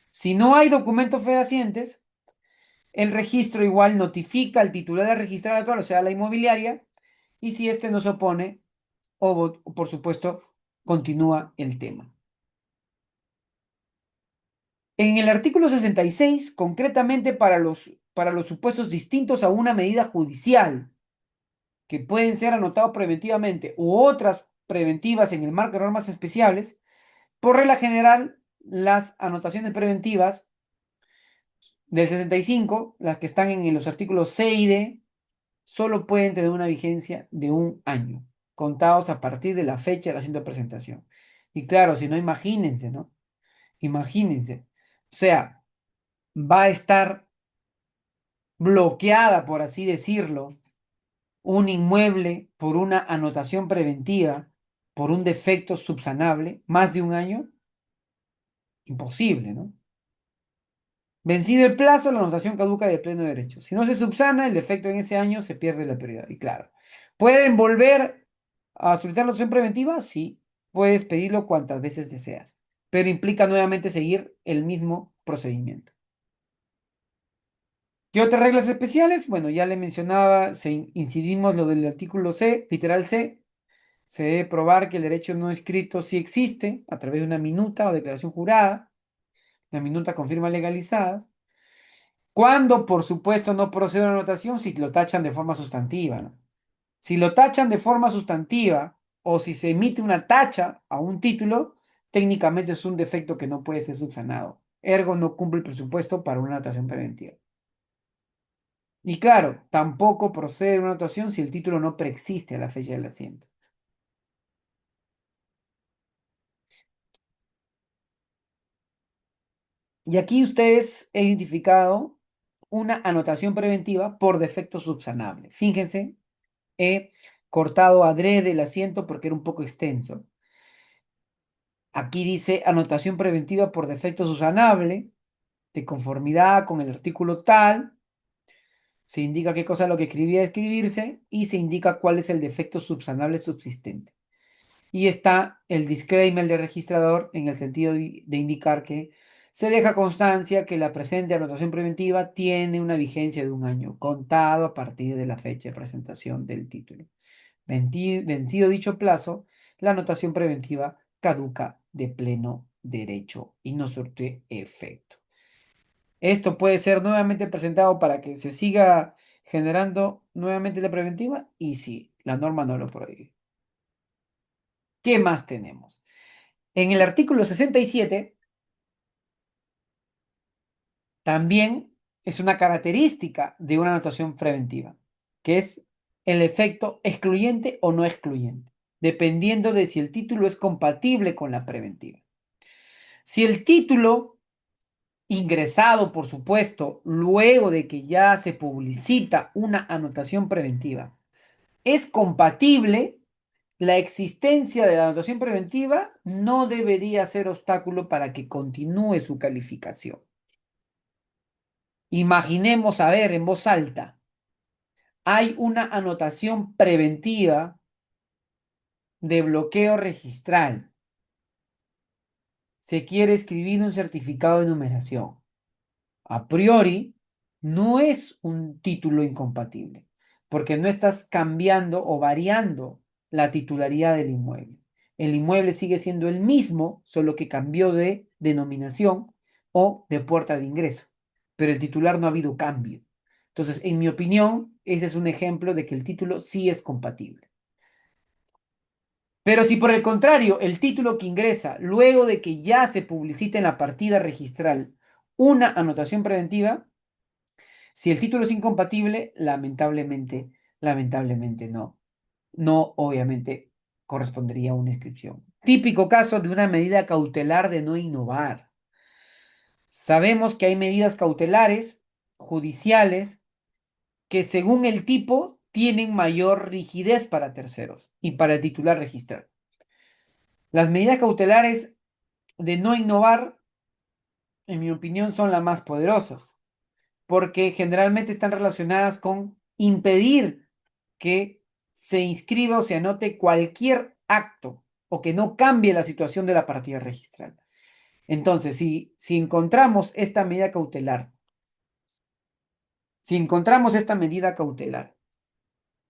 Si no hay documentos fehacientes, el registro igual notifica al titular de registrar actual, o sea, la inmobiliaria, y si éste no se opone, o por supuesto, continúa el tema. En el artículo 66, concretamente para los supuestos distintos a una medida judicial, que pueden ser anotados preventivamente u otras preventivas en el marco de normas especiales, por regla general, las anotaciones preventivas del 65, las que están en los artículos C y D, solo pueden tener una vigencia de 1 año, contados a partir de la fecha de la asiento de presentación. Y claro, si no, imagínense, ¿no? Imagínense. O sea, va a estar bloqueada, por así decirlo, un inmueble por una anotación preventiva, por un defecto subsanable, más de 1 año. Imposible, ¿no? Vencido el plazo, la anotación caduca de pleno derecho. Si no se subsana, el defecto en ese año se pierde la prioridad. Y claro, ¿pueden volver a solicitar la anotación preventiva? Sí, puedes pedirlo cuantas veces deseas, pero implica nuevamente seguir el mismo procedimiento. ¿Qué otras reglas especiales? Bueno, ya le mencionaba, incidimos lo del artículo C, literal C. Se debe probar que el derecho no escrito sí existe a través de una minuta o declaración jurada. La minuta confirma legalizadas. Cuando, por supuesto, no procede a la anotación, si lo tachan de forma sustantiva, ¿no? Si lo tachan de forma sustantiva o si se emite una tacha a un título, técnicamente es un defecto que no puede ser subsanado. Ergo, no cumple el presupuesto para una anotación preventiva. Y claro, tampoco procede una anotación si el título no preexiste a la fecha del asiento. Y aquí ustedes han identificado una anotación preventiva por defecto subsanable. Fíjense, he cortado adrede el asiento porque era un poco extenso. Aquí dice anotación preventiva por defecto subsanable, de conformidad con el artículo tal. Se indica qué cosa es lo que escribía escribirse y se indica cuál es el defecto subsanable subsistente. Y está el disclaimer del registrador en el sentido de indicar que se deja constancia que la presente anotación preventiva tiene una vigencia de 1 año, contado a partir de la fecha de presentación del título. Vencido dicho plazo, la anotación preventiva caduca de pleno derecho y no surte efecto. Esto puede ser nuevamente presentado para que se siga generando nuevamente la preventiva y sí, la norma no lo prohíbe. ¿Qué más tenemos? En el artículo 67 también es una característica de una anotación preventiva, que es el efecto excluyente o no excluyente, dependiendo de si el título es compatible con la preventiva. Si el título ingresado, por supuesto, luego de que ya se publicita una anotación preventiva, es compatible, la existencia de la anotación preventiva no debería ser obstáculo para que continúe su calificación. Imaginemos, a ver, en voz alta, hay una anotación preventiva de bloqueo registral. Se quiere escribir un certificado de numeración. A priori, no es un título incompatible, porque no estás cambiando o variando la titularidad del inmueble. El inmueble sigue siendo el mismo, solo que cambió de denominación o de puerta de ingreso, pero el titular no ha habido cambio. Entonces, en mi opinión, ese es un ejemplo de que el título sí es compatible. Pero si por el contrario, el título que ingresa luego de que ya se publicita en la partida registral una anotación preventiva, si el título es incompatible, lamentablemente no. No, obviamente, correspondería a una inscripción. Típico caso de una medida cautelar de no innovar. Sabemos que hay medidas cautelares judiciales que según el tipo tienen mayor rigidez para terceros y para el titular registral. Las medidas cautelares de no innovar, en mi opinión, son las más poderosas, porque generalmente están relacionadas con impedir que se inscriba o se anote cualquier acto o que no cambie la situación de la partida registral. Entonces, si encontramos esta medida cautelar, si encontramos esta medida cautelar,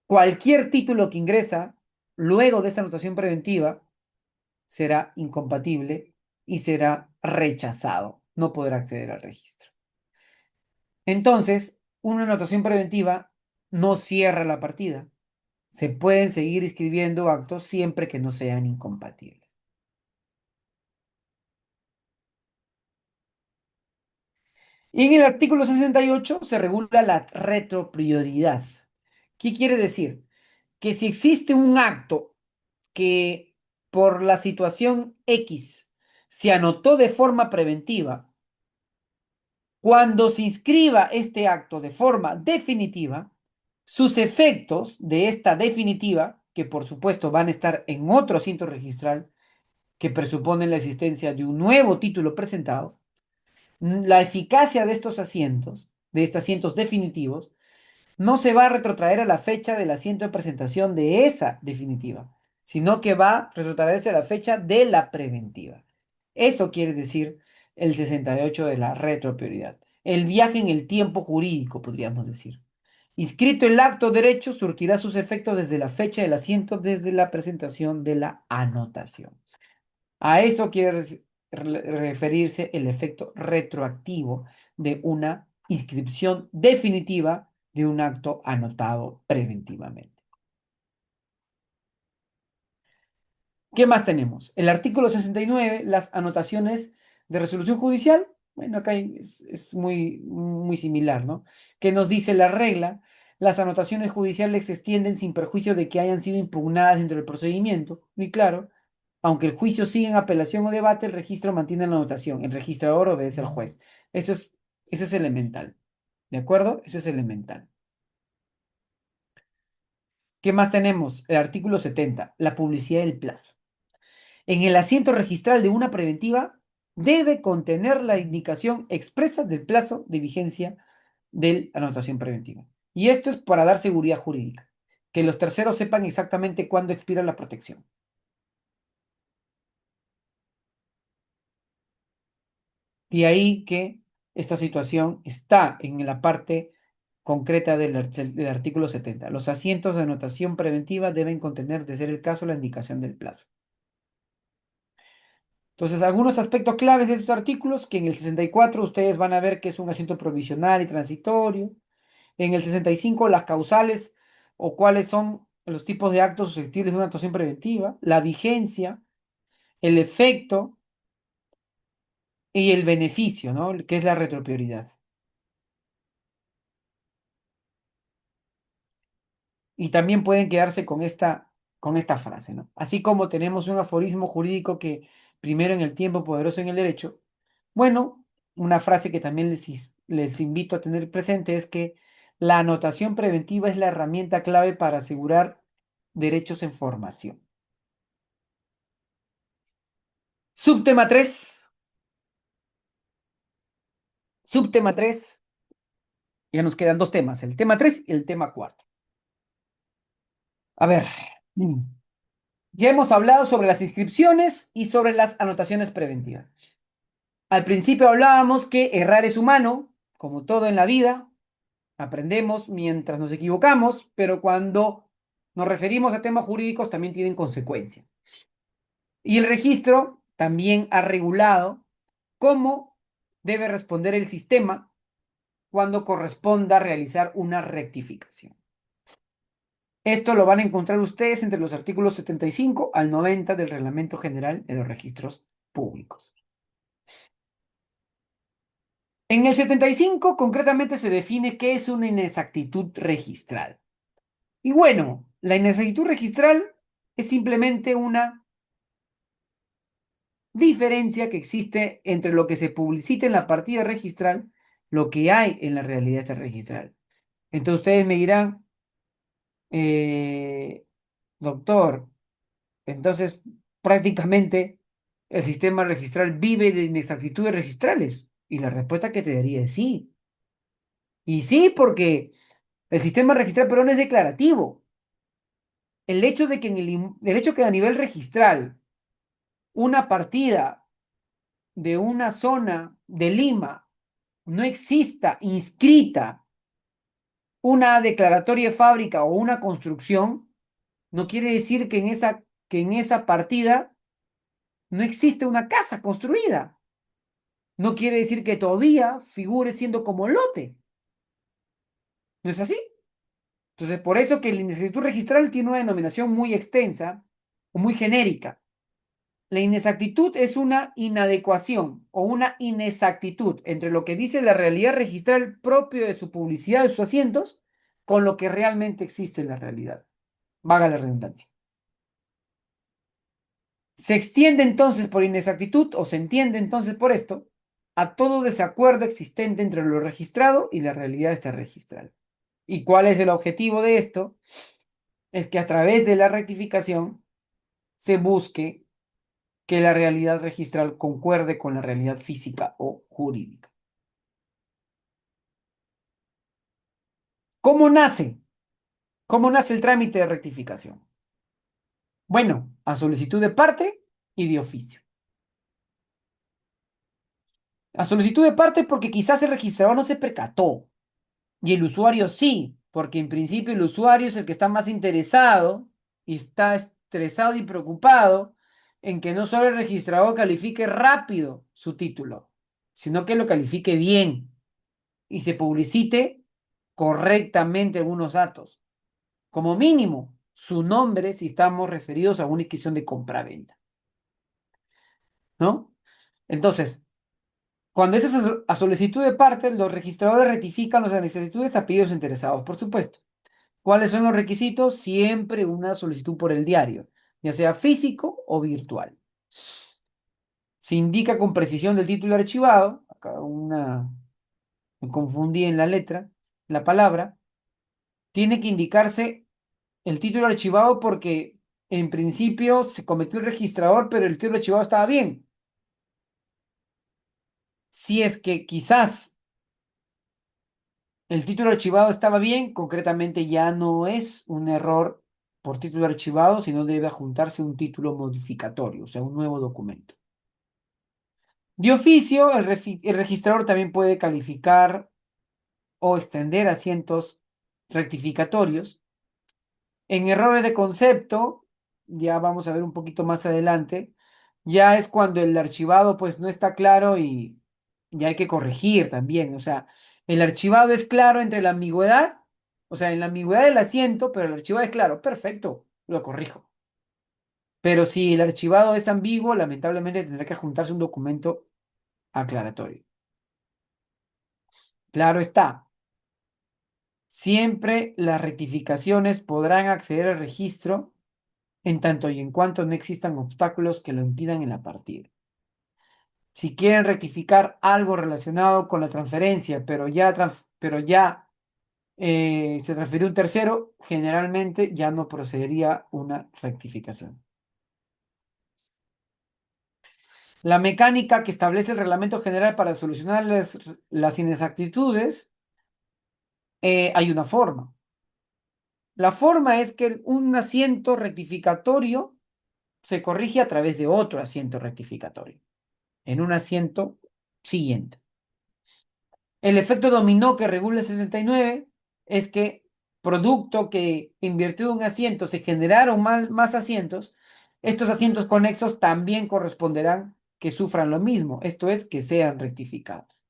cualquier título que ingresa luego de esta anotación preventiva será incompatible y será rechazado. No podrá acceder al registro. Entonces, una anotación preventiva no cierra la partida. Se pueden seguir escribiendo actos siempre que no sean incompatibles. Y en el artículo 68 se regula la retroprioridad. ¿Qué quiere decir? Que si existe un acto que por la situación X se anotó de forma preventiva, cuando se inscriba este acto de forma definitiva, sus efectos de esta definitiva, que por supuesto van a estar en otro asiento registral, que presupone la existencia de un nuevo título presentado, la eficacia de estos asientos definitivos, no se va a retrotraer a la fecha del asiento de presentación de esa definitiva, sino que va a retrotraerse a la fecha de la preventiva. Eso quiere decir el 68 de la retroprioridad. El viaje en el tiempo jurídico, podríamos decir. Inscrito el acto derecho surtirá sus efectos desde la fecha del asiento, desde la presentación de la anotación. A eso quiere referirse el efecto retroactivo de una inscripción definitiva de un acto anotado preventivamente. ¿Qué más tenemos? El artículo 69, las anotaciones de resolución judicial. Bueno, acá es muy similar, ¿no? Que nos dice la regla, las anotaciones judiciales se extienden sin perjuicio de que hayan sido impugnadas dentro del procedimiento. Y claro, aunque el juicio sigue en apelación o debate, el registro mantiene la anotación. El registrador obedece al juez. Eso es elemental. ¿De acuerdo? Eso es elemental. ¿Qué más tenemos? El artículo 70, la publicidad del plazo. En el asiento registral de una preventiva debe contener la indicación expresa del plazo de vigencia de la anotación preventiva. Y esto es para dar seguridad jurídica, que los terceros sepan exactamente cuándo expira la protección. De ahí que esta situación está en la parte concreta del artículo 70. Los asientos de anotación preventiva deben contener, de ser el caso, la indicación del plazo. Entonces, algunos aspectos claves de estos artículos, que en el 64 ustedes van a ver que es un asiento provisional y transitorio. En el 65, las causales o cuáles son los tipos de actos susceptibles de una actuación preventiva, la vigencia, el efecto y el beneficio, ¿no? Que es la retroprioridad. Y también pueden quedarse con esta frase, ¿no? Así como tenemos un aforismo jurídico que primero en el tiempo, poderoso en el derecho, bueno, una frase que también les invito a tener presente es que la anotación preventiva es la herramienta clave para asegurar derechos en formación. Subtema 3. Subtema 3. Ya nos quedan dos temas, el tema 3 y el tema 4. A ver, ya hemos hablado sobre las inscripciones y sobre las anotaciones preventivas. Al principio hablábamos que errar es humano, como todo en la vida, aprendemos mientras nos equivocamos, pero cuando nos referimos a temas jurídicos también tienen consecuencias. Y el registro también ha regulado cómo debe responder el sistema cuando corresponda realizar una rectificación. Esto lo van a encontrar ustedes entre los artículos 75 al 90 del Reglamento General de los Registros Públicos. En el 75, concretamente, se define qué es una inexactitud registral. Y bueno, la inexactitud registral es simplemente una diferencia que existe entre lo que se publicita en la partida registral, lo que hay en la realidad registral. Entonces ustedes me dirán, eh, doctor, entonces prácticamente el sistema registral vive de inexactitudes registrales. Y la respuesta que te daría es sí. Y sí, porque el sistema registral pero no es declarativo. el hecho de que el hecho que a nivel registral una partida de una zona de Lima no exista inscrita una declaratoria de fábrica o una construcción, no quiere decir que en esa partida no existe una casa construida. No quiere decir que todavía figure siendo como lote. ¿No es así? Entonces, por eso que la inexactitud registral tiene una denominación muy extensa o muy genérica. La inexactitud es una inadecuación o una inexactitud entre lo que dice la realidad registral propio de su publicidad de sus asientos con lo que realmente existe en la realidad. Vaga la redundancia. Se extiende entonces por inexactitud o se entiende entonces por esto a todo desacuerdo existente entre lo registrado y la realidad está registral. ¿Y cuál es el objetivo de esto? Es que a través de la rectificación se busque que la realidad registral concuerde con la realidad física o jurídica. ¿Cómo nace? ¿Cómo nace el trámite de rectificación? Bueno, a solicitud de parte y de oficio. A solicitud de parte porque quizás el registrador no se percató y el usuario sí, porque en principio el usuario es el que está más interesado y está estresado y preocupado en que no solo el registrador califique rápido su título, sino que lo califique bien y se publicite correctamente algunos datos. Como mínimo, su nombre si estamos referidos a una inscripción de compraventa, ¿no? Entonces, cuando es a solicitud de parte, los registradores rectifican las solicitudes a pedidos interesados, por supuesto. ¿Cuáles son los requisitos? Siempre una solicitud por el diario, ya sea físico o virtual. Se indica con precisión del título archivado, acá me confundí en la letra, la palabra, tiene que indicarse el título archivado porque en principio se cometió el registrador, pero el título archivado estaba bien. Si es que quizás el título archivado estaba bien, concretamente ya no es un error por título archivado, sino debe adjuntarse un título modificatorio, o sea, un nuevo documento. De oficio, el registrador también puede calificar o extender asientos rectificatorios. En errores de concepto, ya vamos a ver un poquito más adelante, ya es cuando el archivado pues no está claro y ya hay que corregir también. O sea, el archivado es claro entre la ambigüedad, o sea, en la ambigüedad del asiento, pero el archivado es claro, perfecto, lo corrijo. Pero si el archivado es ambiguo, lamentablemente tendrá que juntarse un documento aclaratorio. Claro está, siempre las rectificaciones podrán acceder al registro en tanto y en cuanto no existan obstáculos que lo impidan en la partida. Si quieren rectificar algo relacionado con la transferencia, pero ya se transfirió un tercero, generalmente ya no procedería una rectificación. La mecánica que establece el reglamento general para solucionar las inexactitudes, hay una forma. La forma es que un asiento rectificatorio se corrige a través de otro asiento rectificatorio, en un asiento siguiente. El efecto dominó que regula el 69 es que producto que invirtió un asiento se generaron más asientos, estos asientos conexos también corresponderán que sufran lo mismo, esto es, que sean rectificados.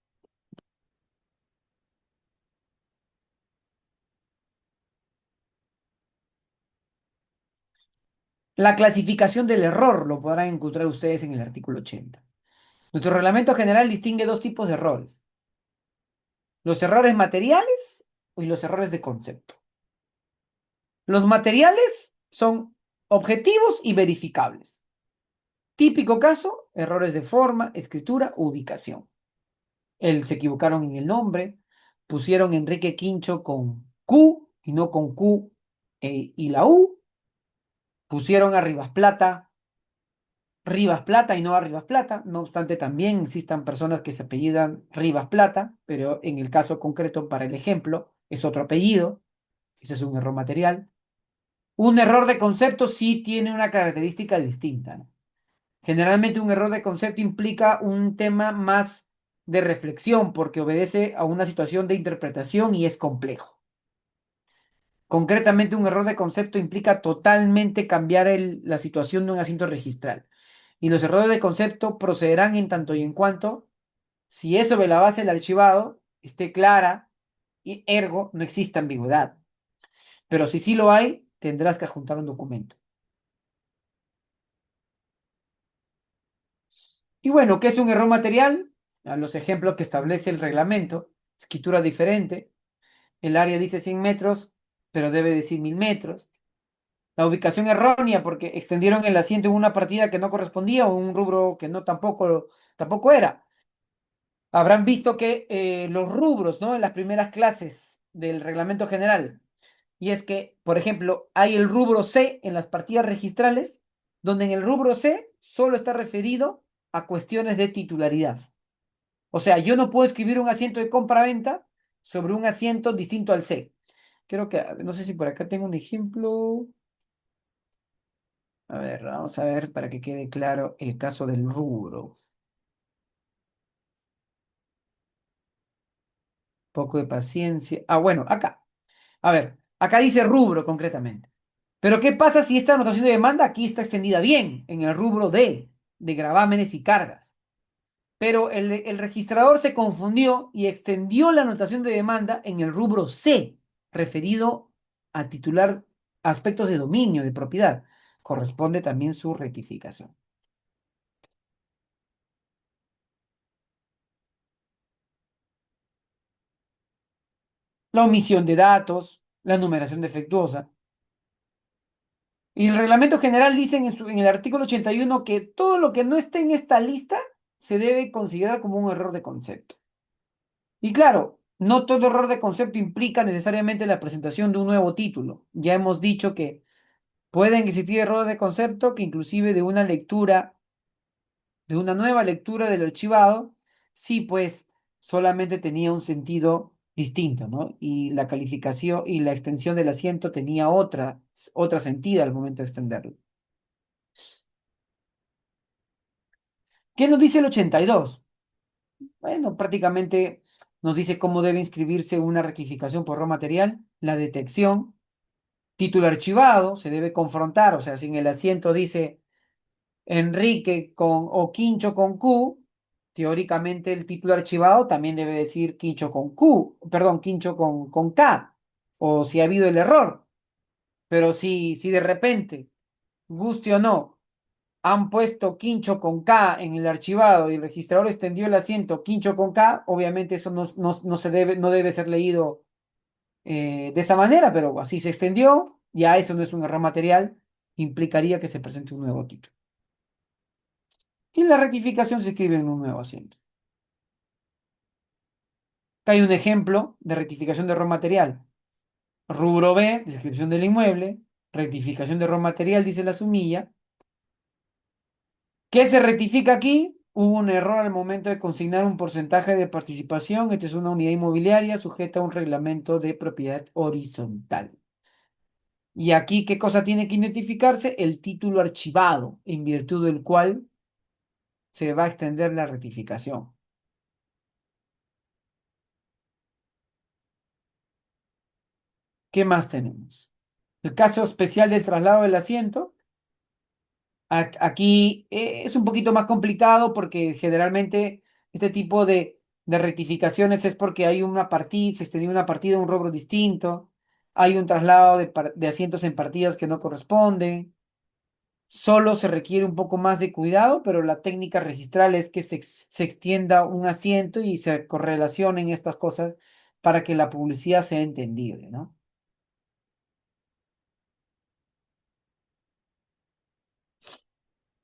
La clasificación del error lo podrán encontrar ustedes en el artículo 80. Nuestro reglamento general distingue dos tipos de errores: los errores materiales y los errores de concepto. Los materiales son objetivos y verificables. Típico caso, errores de forma, escritura, ubicación. Se equivocaron en el nombre, pusieron Enrique Quincho con Q y no con Q y la U. Pusieron a Rivas Plata y no a Rivas Plata. No obstante, también existan personas que se apellidan Rivas Plata, pero en el caso concreto, para el ejemplo, es otro apellido. Ese es un error material. Un error de concepto sí tiene una característica distinta, ¿no? Generalmente un error de concepto implica un tema más de reflexión porque obedece a una situación de interpretación y es complejo. Concretamente, un error de concepto implica totalmente cambiar la situación de un asiento registral. Y los errores de concepto procederán en tanto y en cuanto, si es sobre la base del archivado, esté clara y ergo no exista ambigüedad. Pero si sí lo hay, tendrás que adjuntar un documento. Y bueno, ¿qué es un error material? A los ejemplos que establece el reglamento, escritura diferente, el área dice 100 metros, pero debe decir 1000 metros. La ubicación errónea porque extendieron el asiento en una partida que no correspondía o en un rubro que no tampoco era. Habrán visto que los rubros, ¿no? En las primeras clases del reglamento general. Y es que, por ejemplo, hay el rubro C en las partidas registrales, donde en el rubro C solo está referido a cuestiones de titularidad. O sea, yo no puedo escribir un asiento de compra-venta sobre un asiento distinto al C. Creo que, no sé si por acá tengo un ejemplo. A ver, vamos a ver para que quede claro el caso del rubro. Poco de paciencia. Ah, bueno, acá. A ver, acá dice rubro concretamente. Pero ¿qué pasa si esta anotación de demanda aquí está extendida bien en el rubro D, de gravámenes y cargas? Pero el registrador se confundió y extendió la anotación de demanda en el rubro C, referido a titular aspectos de dominio, de propiedad. Corresponde también su rectificación. La omisión de datos, la numeración defectuosa. Y el reglamento general dice en el artículo 81 que todo lo que no esté en esta lista se debe considerar como un error de concepto. Y claro, no todo error de concepto implica necesariamente la presentación de un nuevo título. Ya hemos dicho que pueden existir errores de concepto que inclusive de una lectura, de una nueva lectura del archivado, sí, pues solamente tenía un sentido distinto, ¿no? Y la calificación y la extensión del asiento tenía otra sentido al momento de extenderlo. ¿Qué nos dice el 82? Bueno, prácticamente nos dice cómo debe inscribirse una rectificación por error material, la detección, título archivado, se debe confrontar, o sea, si en el asiento dice Enrique con o Quincho con Q, teóricamente el título archivado también debe decir Quincho con Q, perdón, Quincho con K, o si ha habido el error. Pero si de repente, guste o no, han puesto Quincho con K en el archivado y el registrador extendió el asiento Quincho con K, obviamente eso no se debe, no debe ser leído de esa manera, pero así se extendió, ya eso no es un error material, implicaría que se presente un nuevo título. Y la rectificación se escribe en un nuevo asiento. Acá hay un ejemplo de rectificación de error material. Rubro B, descripción del inmueble, rectificación de error material, dice la sumilla. ¿Qué se rectifica aquí? Hubo un error al momento de consignar un porcentaje de participación. Esta es una unidad inmobiliaria sujeta a un reglamento de propiedad horizontal. Y aquí, ¿qué cosa tiene que identificarse? El título archivado, en virtud del cual se va a extender la rectificación. ¿Qué más tenemos? El caso especial del traslado del asiento. Aquí es un poquito más complicado porque generalmente este tipo de rectificaciones es porque hay una partida, se extendió una partida, un rubro distinto, hay un traslado de asientos en partidas que no corresponden. Solo se requiere un poco más de cuidado, pero la técnica registral es que se extienda un asiento y se correlacionen estas cosas para que la publicidad sea entendible, ¿no?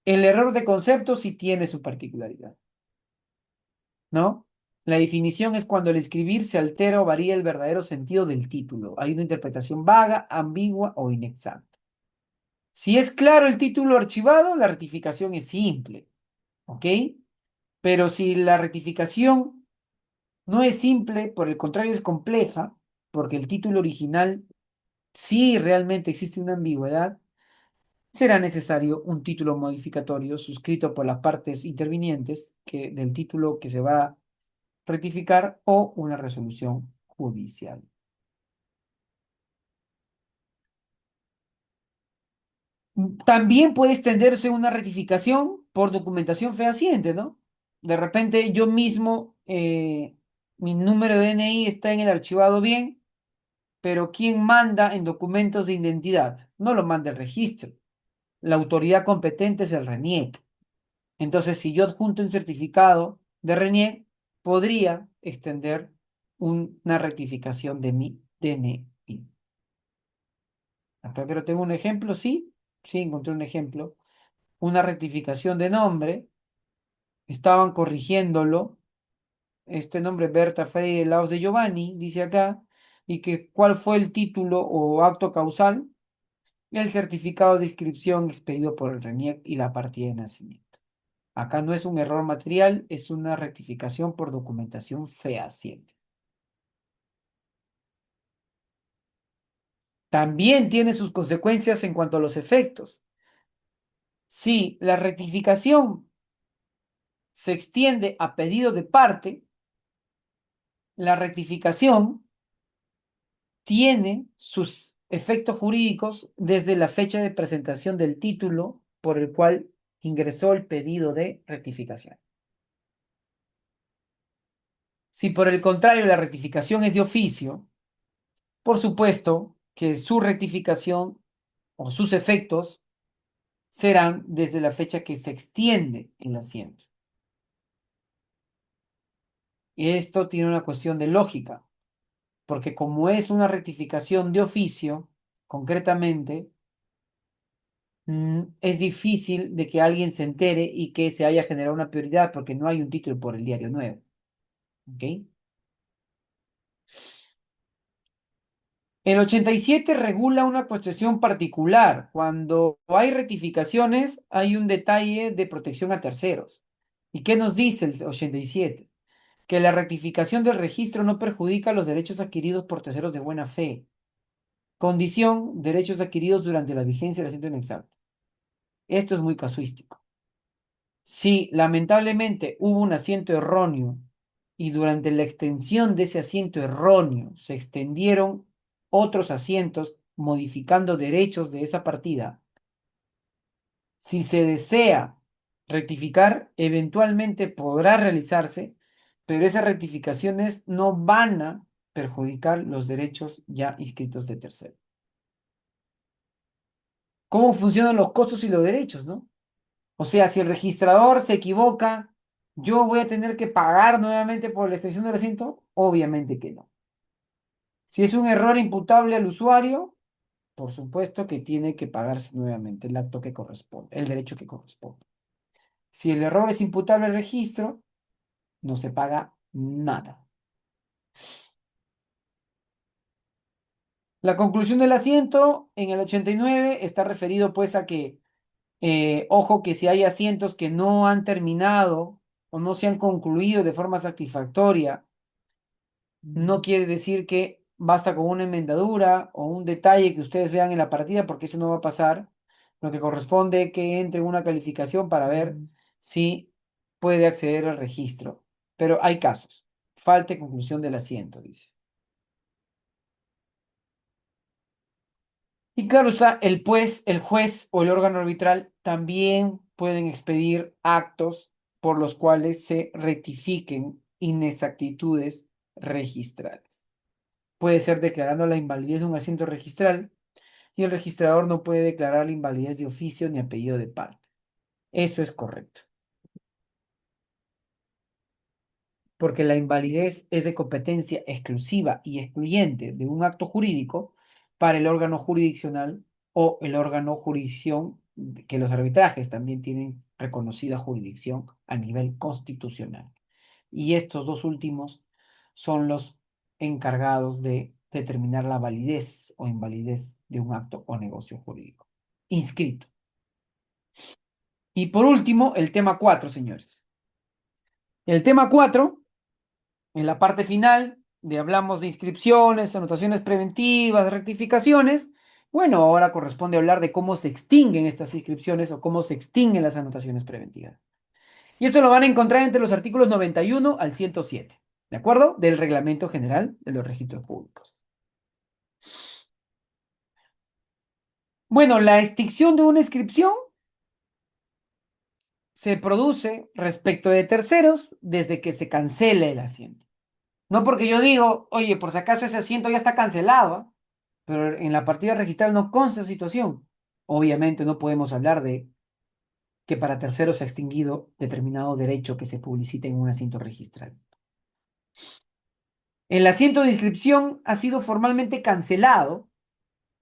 El error de concepto sí tiene su particularidad, ¿no? La definición es cuando al escribir se altera o varía el verdadero sentido del título. Hay una interpretación vaga, ambigua o inexacta. Si es claro el título archivado, la rectificación es simple, ¿ok? Pero si la rectificación no es simple, por el contrario es compleja, porque el título original Si realmente existe una ambigüedad, será necesario un título modificatorio suscrito por las partes intervinientes del título que se va a rectificar o una resolución judicial. También puede extenderse una rectificación por documentación fehaciente, ¿no? De repente yo mismo, mi número de DNI está en el archivado bien, pero ¿quién manda en documentos de identidad? No lo manda el registro. La autoridad competente es el RENIEC. Entonces, si yo adjunto un certificado de RENIEC, podría extender una rectificación de mi DNI. Acá creo que tengo un ejemplo, sí, sí, encontré un ejemplo. Una rectificación de nombre, estaban corrigiéndolo, este nombre Berta Freire Laos de Giovanni, dice acá, y que cuál fue el título o acto causal, el certificado de inscripción expedido por el RENIEC y la partida de nacimiento. Acá no es un error material, es una rectificación por documentación fehaciente. También tiene sus consecuencias en cuanto a los efectos. Si la rectificación se extiende a pedido de parte, la rectificación tiene sus efectos jurídicos desde la fecha de presentación del título por el cual ingresó el pedido de rectificación. Si por el contrario la rectificación es de oficio, por supuesto que su rectificación o sus efectos serán desde la fecha que se extiende el asiento. Y esto tiene una cuestión de lógica, porque como es una rectificación de oficio, concretamente, es difícil de que alguien se entere y que se haya generado una prioridad porque no hay un título por el diario nuevo. ¿Ok? El 87 regula una cuestión particular. Cuando hay rectificaciones, hay un detalle de protección a terceros. ¿Y qué nos dice el 87? Que la rectificación del registro no perjudica los derechos adquiridos por terceros de buena fe. Condición, derechos adquiridos durante la vigencia del asiento inexacto. Esto es muy casuístico. Si lamentablemente hubo un asiento erróneo y durante la extensión de ese asiento erróneo se extendieron otros asientos modificando derechos de esa partida, si se desea rectificar, eventualmente podrá realizarse, pero esas rectificaciones no van a perjudicar los derechos ya inscritos de tercero. ¿Cómo funcionan los costos y los derechos, no? O sea, si el registrador se equivoca, ¿yo voy a tener que pagar nuevamente por la extensión del asiento? Obviamente que no. Si es un error imputable al usuario, por supuesto que tiene que pagarse nuevamente el acto que corresponde, el derecho que corresponde. Si el error es imputable al registro, no se paga nada. La conclusión del asiento en el 89 está referido pues a que, ojo que si hay asientos que no han terminado o no se han concluido de forma satisfactoria, no quiere decir que basta con una enmendadura o un detalle que ustedes vean en la partida, porque eso no va a pasar. Lo que corresponde es que entre una calificación para ver si puede acceder al registro. Pero hay casos. Falta conclusión del asiento, dice. Y claro está, el juez o el órgano arbitral también pueden expedir actos por los cuales se rectifiquen inexactitudes registrales. Puede ser declarando la invalidez de un asiento registral y el registrador no puede declarar la invalidez de oficio ni apellido de parte. Eso es correcto, porque la invalidez es de competencia exclusiva y excluyente de un acto jurídico para el órgano jurisdiccional o el órgano jurisdicción, que los arbitrajes también tienen reconocida jurisdicción a nivel constitucional. Y estos dos últimos son los encargados de determinar la validez o invalidez de un acto o negocio jurídico inscrito. Y por último, el tema 4, señores. El tema 4, en la parte final, hablamos de inscripciones, anotaciones preventivas, rectificaciones. Bueno, ahora corresponde hablar de cómo se extinguen estas inscripciones o cómo se extinguen las anotaciones preventivas. Y eso lo van a encontrar entre los artículos 91 al 107, ¿de acuerdo? Del Reglamento General de los Registros Públicos. Bueno, la extinción de una inscripción se produce respecto de terceros desde que se cancela el asiento. No porque yo digo, oye, por si acaso ese asiento ya está cancelado, ¿ah? Pero en la partida registral no consta esa situación. Obviamente no podemos hablar de que para terceros se ha extinguido determinado derecho que se publicite en un asiento registral. El asiento de inscripción ha sido formalmente cancelado.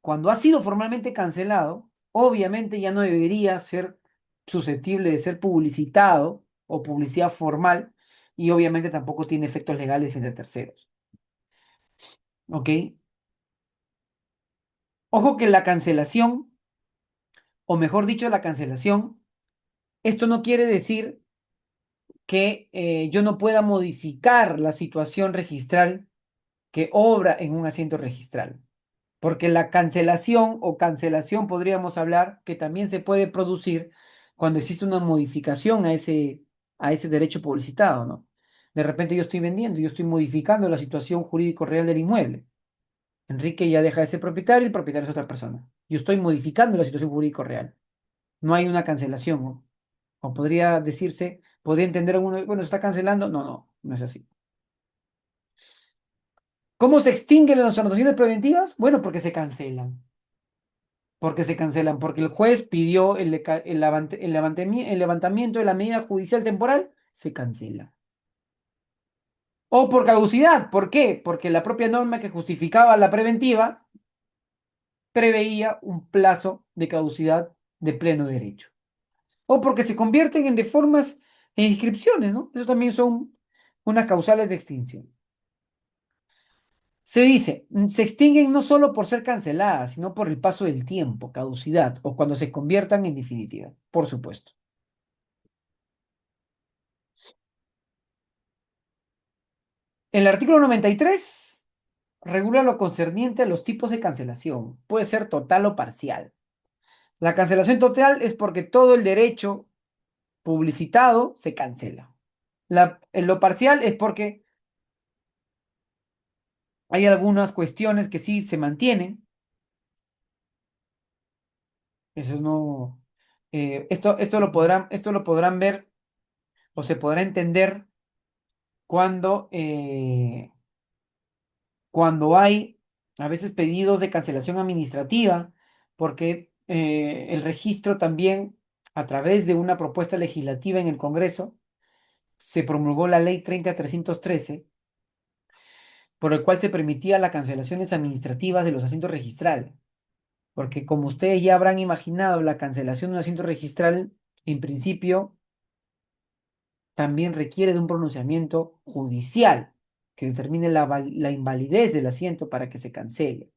Cuando ha sido formalmente cancelado, obviamente ya no debería ser susceptible de ser publicitado o publicidad formal y obviamente tampoco tiene efectos legales frente a terceros. ¿Ok? Ojo que la cancelación, o mejor dicho, la cancelación, esto no quiere decir que yo no pueda modificar la situación registral que obra en un asiento registral. Porque la cancelación o cancelación podríamos hablar que también se puede producir cuando existe una modificación a ese derecho publicitado, ¿no? De repente yo estoy vendiendo, yo estoy modificando la situación jurídico real del inmueble. Enrique ya deja de ser propietario y el propietario es otra persona. Yo estoy modificando la situación jurídico real. No hay una cancelación, ¿no? O podría decirse, podría entender uno, bueno, ¿se está cancelando? No, no, no es así. ¿Cómo se extinguen las anotaciones preventivas? Bueno, porque se cancelan. Porque se cancelan, porque el juez pidió el levantamiento de la medida judicial temporal, se cancela. O por caducidad, ¿por qué? Porque la propia norma que justificaba la preventiva preveía un plazo de caducidad de pleno derecho. O porque se convierten en deformas e inscripciones, ¿no? Eso también son unas causales de extinción. Se dice, se extinguen no solo por ser canceladas, sino por el paso del tiempo, caducidad, o cuando se conviertan en definitiva, por supuesto. El artículo 93 regula lo concerniente a los tipos de cancelación. Puede ser total o parcial. La cancelación total es porque todo el derecho publicitado se cancela. En lo parcial es porque hay algunas cuestiones que sí se mantienen. Eso no. Esto lo podrán ver o se podrá entender cuando, cuando hay a veces pedidos de cancelación administrativa, porque el registro también, a través de una propuesta legislativa en el Congreso, se promulgó la ley 30.313, por el cual se permitía las cancelaciones administrativas de los asientos registrales. Porque como ustedes ya habrán imaginado, la cancelación de un asiento registral, en principio, también requiere de un pronunciamiento judicial que determine la invalidez del asiento para que se cancele.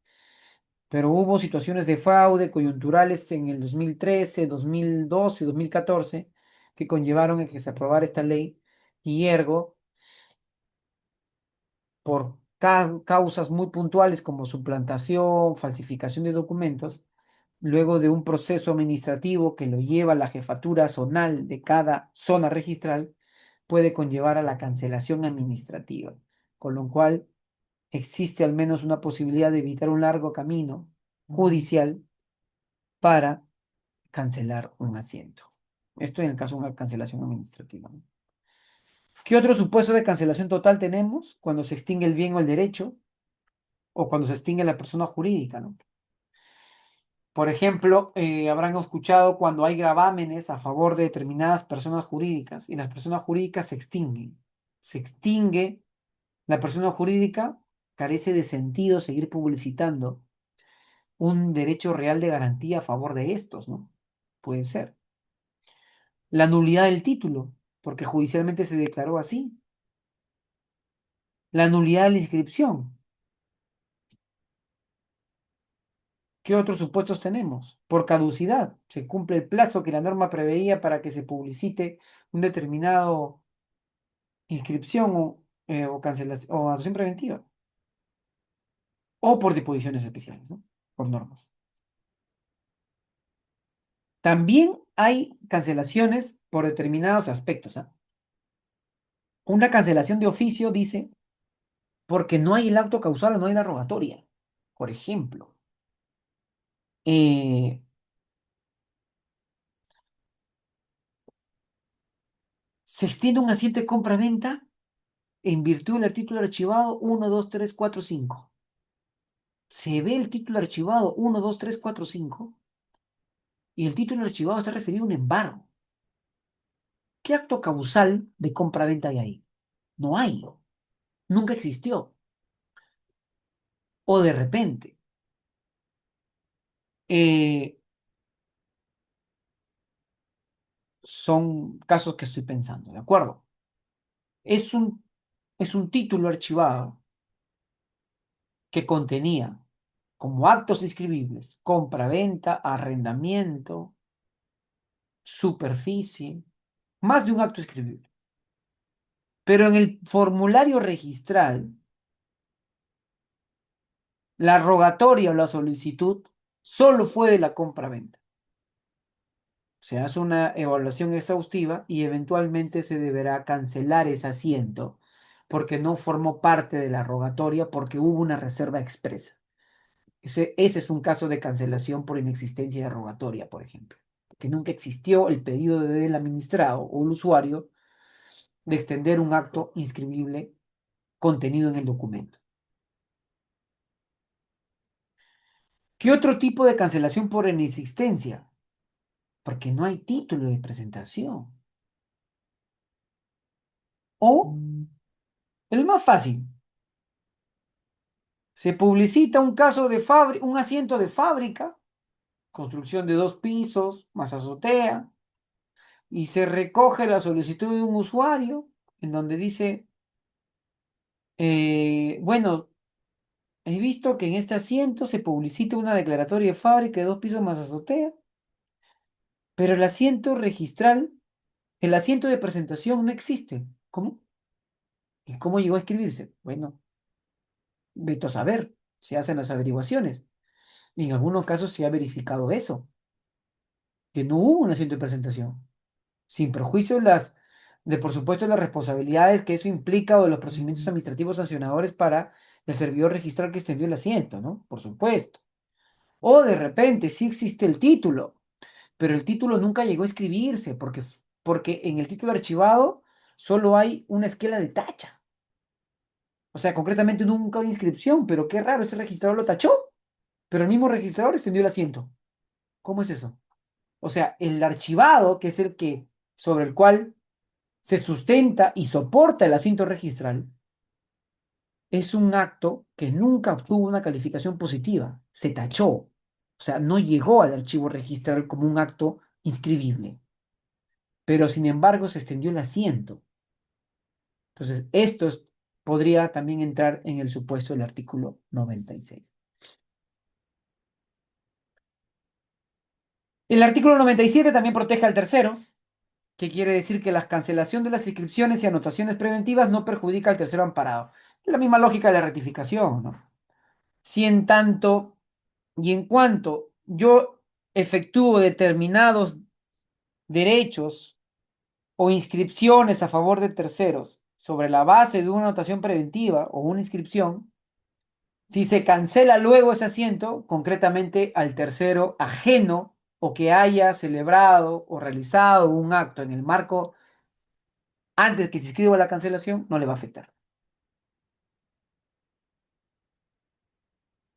Pero hubo situaciones de fraude coyunturales en el 2013, 2012, 2014 que conllevaron a que se aprobara esta ley y ergo, por causas muy puntuales como suplantación, falsificación de documentos, luego de un proceso administrativo que lo lleva la jefatura zonal de cada zona registral, puede conllevar a la cancelación administrativa, con lo cual existe al menos una posibilidad de evitar un largo camino judicial para cancelar un asiento. Esto en el caso de una cancelación administrativa, ¿no? ¿Qué otro supuesto de cancelación total tenemos? Cuando se extingue el bien o el derecho o cuando se extingue la persona jurídica, ¿no? Por ejemplo, habrán escuchado cuando hay gravámenes a favor de determinadas personas jurídicas y las personas jurídicas se extinguen. Se extingue la persona jurídica, carece de sentido seguir publicitando un derecho real de garantía a favor de estos, ¿no? Puede ser. La nulidad del título, porque judicialmente se declaró así. La nulidad de la inscripción. ¿Qué otros supuestos tenemos? Por caducidad. Se cumple el plazo que la norma preveía para que se publicite un determinado inscripción o cancelación o acción preventiva. o por disposiciones especiales, ¿no? Por normas. También hay cancelaciones por determinados aspectos, ¿ah? Una cancelación de oficio dice porque no hay el acto causal o no hay la rogatoria. Por ejemplo, eh, se extiende un asiento de compra-venta en virtud del artículo archivado 1, 2, 3, 4, 5. Se ve el título archivado 1, 2, 3, 4, 5 y el título archivado está referido a un embargo. ¿Qué acto causal de compra-venta hay ahí? No hay. Nunca existió. O de repente, eh, son casos que estoy pensando, ¿de acuerdo? Es un, es un título archivado que contenía como actos inscribibles compra-venta, arrendamiento, superficie, más de un acto inscribible. Pero en el formulario registral, la rogatoria o la solicitud solo fue de la compra-venta. Se hace una evaluación exhaustiva y eventualmente se deberá cancelar ese asiento porque no formó parte de la rogatoria porque hubo una reserva expresa. Ese es un caso de cancelación por inexistencia de rogatoria, por ejemplo, que nunca existió el pedido del administrado o el usuario de extender un acto inscribible contenido en el documento. ¿Qué otro tipo de cancelación por inexistencia? Porque no hay título de presentación. O el más fácil, se publicita un caso de un asiento de fábrica, construcción de 2 pisos, más azotea, y se recoge la solicitud de un usuario en donde dice, bueno, he visto que en este asiento se publicita una declaratoria de fábrica de 2 pisos más azotea, pero el asiento registral, el asiento de presentación no existe. ¿Cómo? ¿Y cómo llegó a escribirse? Bueno, vete a saber, se hacen las averiguaciones. Y en algunos casos se ha verificado eso, que no hubo un asiento de presentación, sin perjuicio por supuesto, las responsabilidades que eso implica o de los procedimientos administrativos sancionadores para el servidor registral que extendió el asiento, ¿no? Por supuesto. O de repente sí existe el título, pero el título nunca llegó a escribirse porque en el título archivado solo hay una esquela de tacha. O sea, concretamente nunca hay inscripción, pero qué raro, ese registrador lo tachó, pero el mismo registrador extendió el asiento. ¿Cómo es eso? O sea, el archivado, que es el que sobre el cual se sustenta y soporta el asiento registral, es un acto que nunca obtuvo una calificación positiva, se tachó, o sea, no llegó al archivo registral como un acto inscribible, pero sin embargo se extendió el asiento. Entonces, podría también entrar en el supuesto del artículo 96. El artículo 97 también protege al tercero, que quiere decir que la cancelación de las inscripciones y anotaciones preventivas no perjudica al tercero amparado. Es la misma lógica de la rectificación, ¿no? Si en tanto y en cuanto yo efectúo determinados derechos o inscripciones a favor de terceros sobre la base de una anotación preventiva o una inscripción, si se cancela luego ese asiento, concretamente al tercero ajeno o que haya celebrado o realizado un acto en el marco antes de que se inscriba la cancelación, no le va a afectar.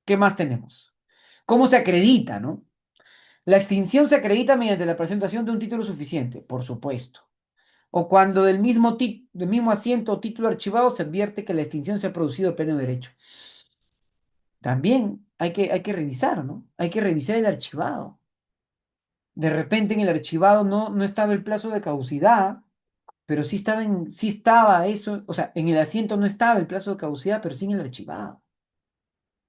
¿Qué más tenemos? ¿Cómo se acredita, no? La extinción se acredita mediante la presentación de un título suficiente, por supuesto. O cuando del mismo asiento o título archivado se advierte que la extinción se ha producido de pleno derecho. También hay que revisar, ¿no? Hay que revisar el archivado. De repente en el archivado no estaba el plazo de caducidad, pero sí estaba eso, o sea, en el asiento no estaba el plazo de caducidad, pero sí en el archivado.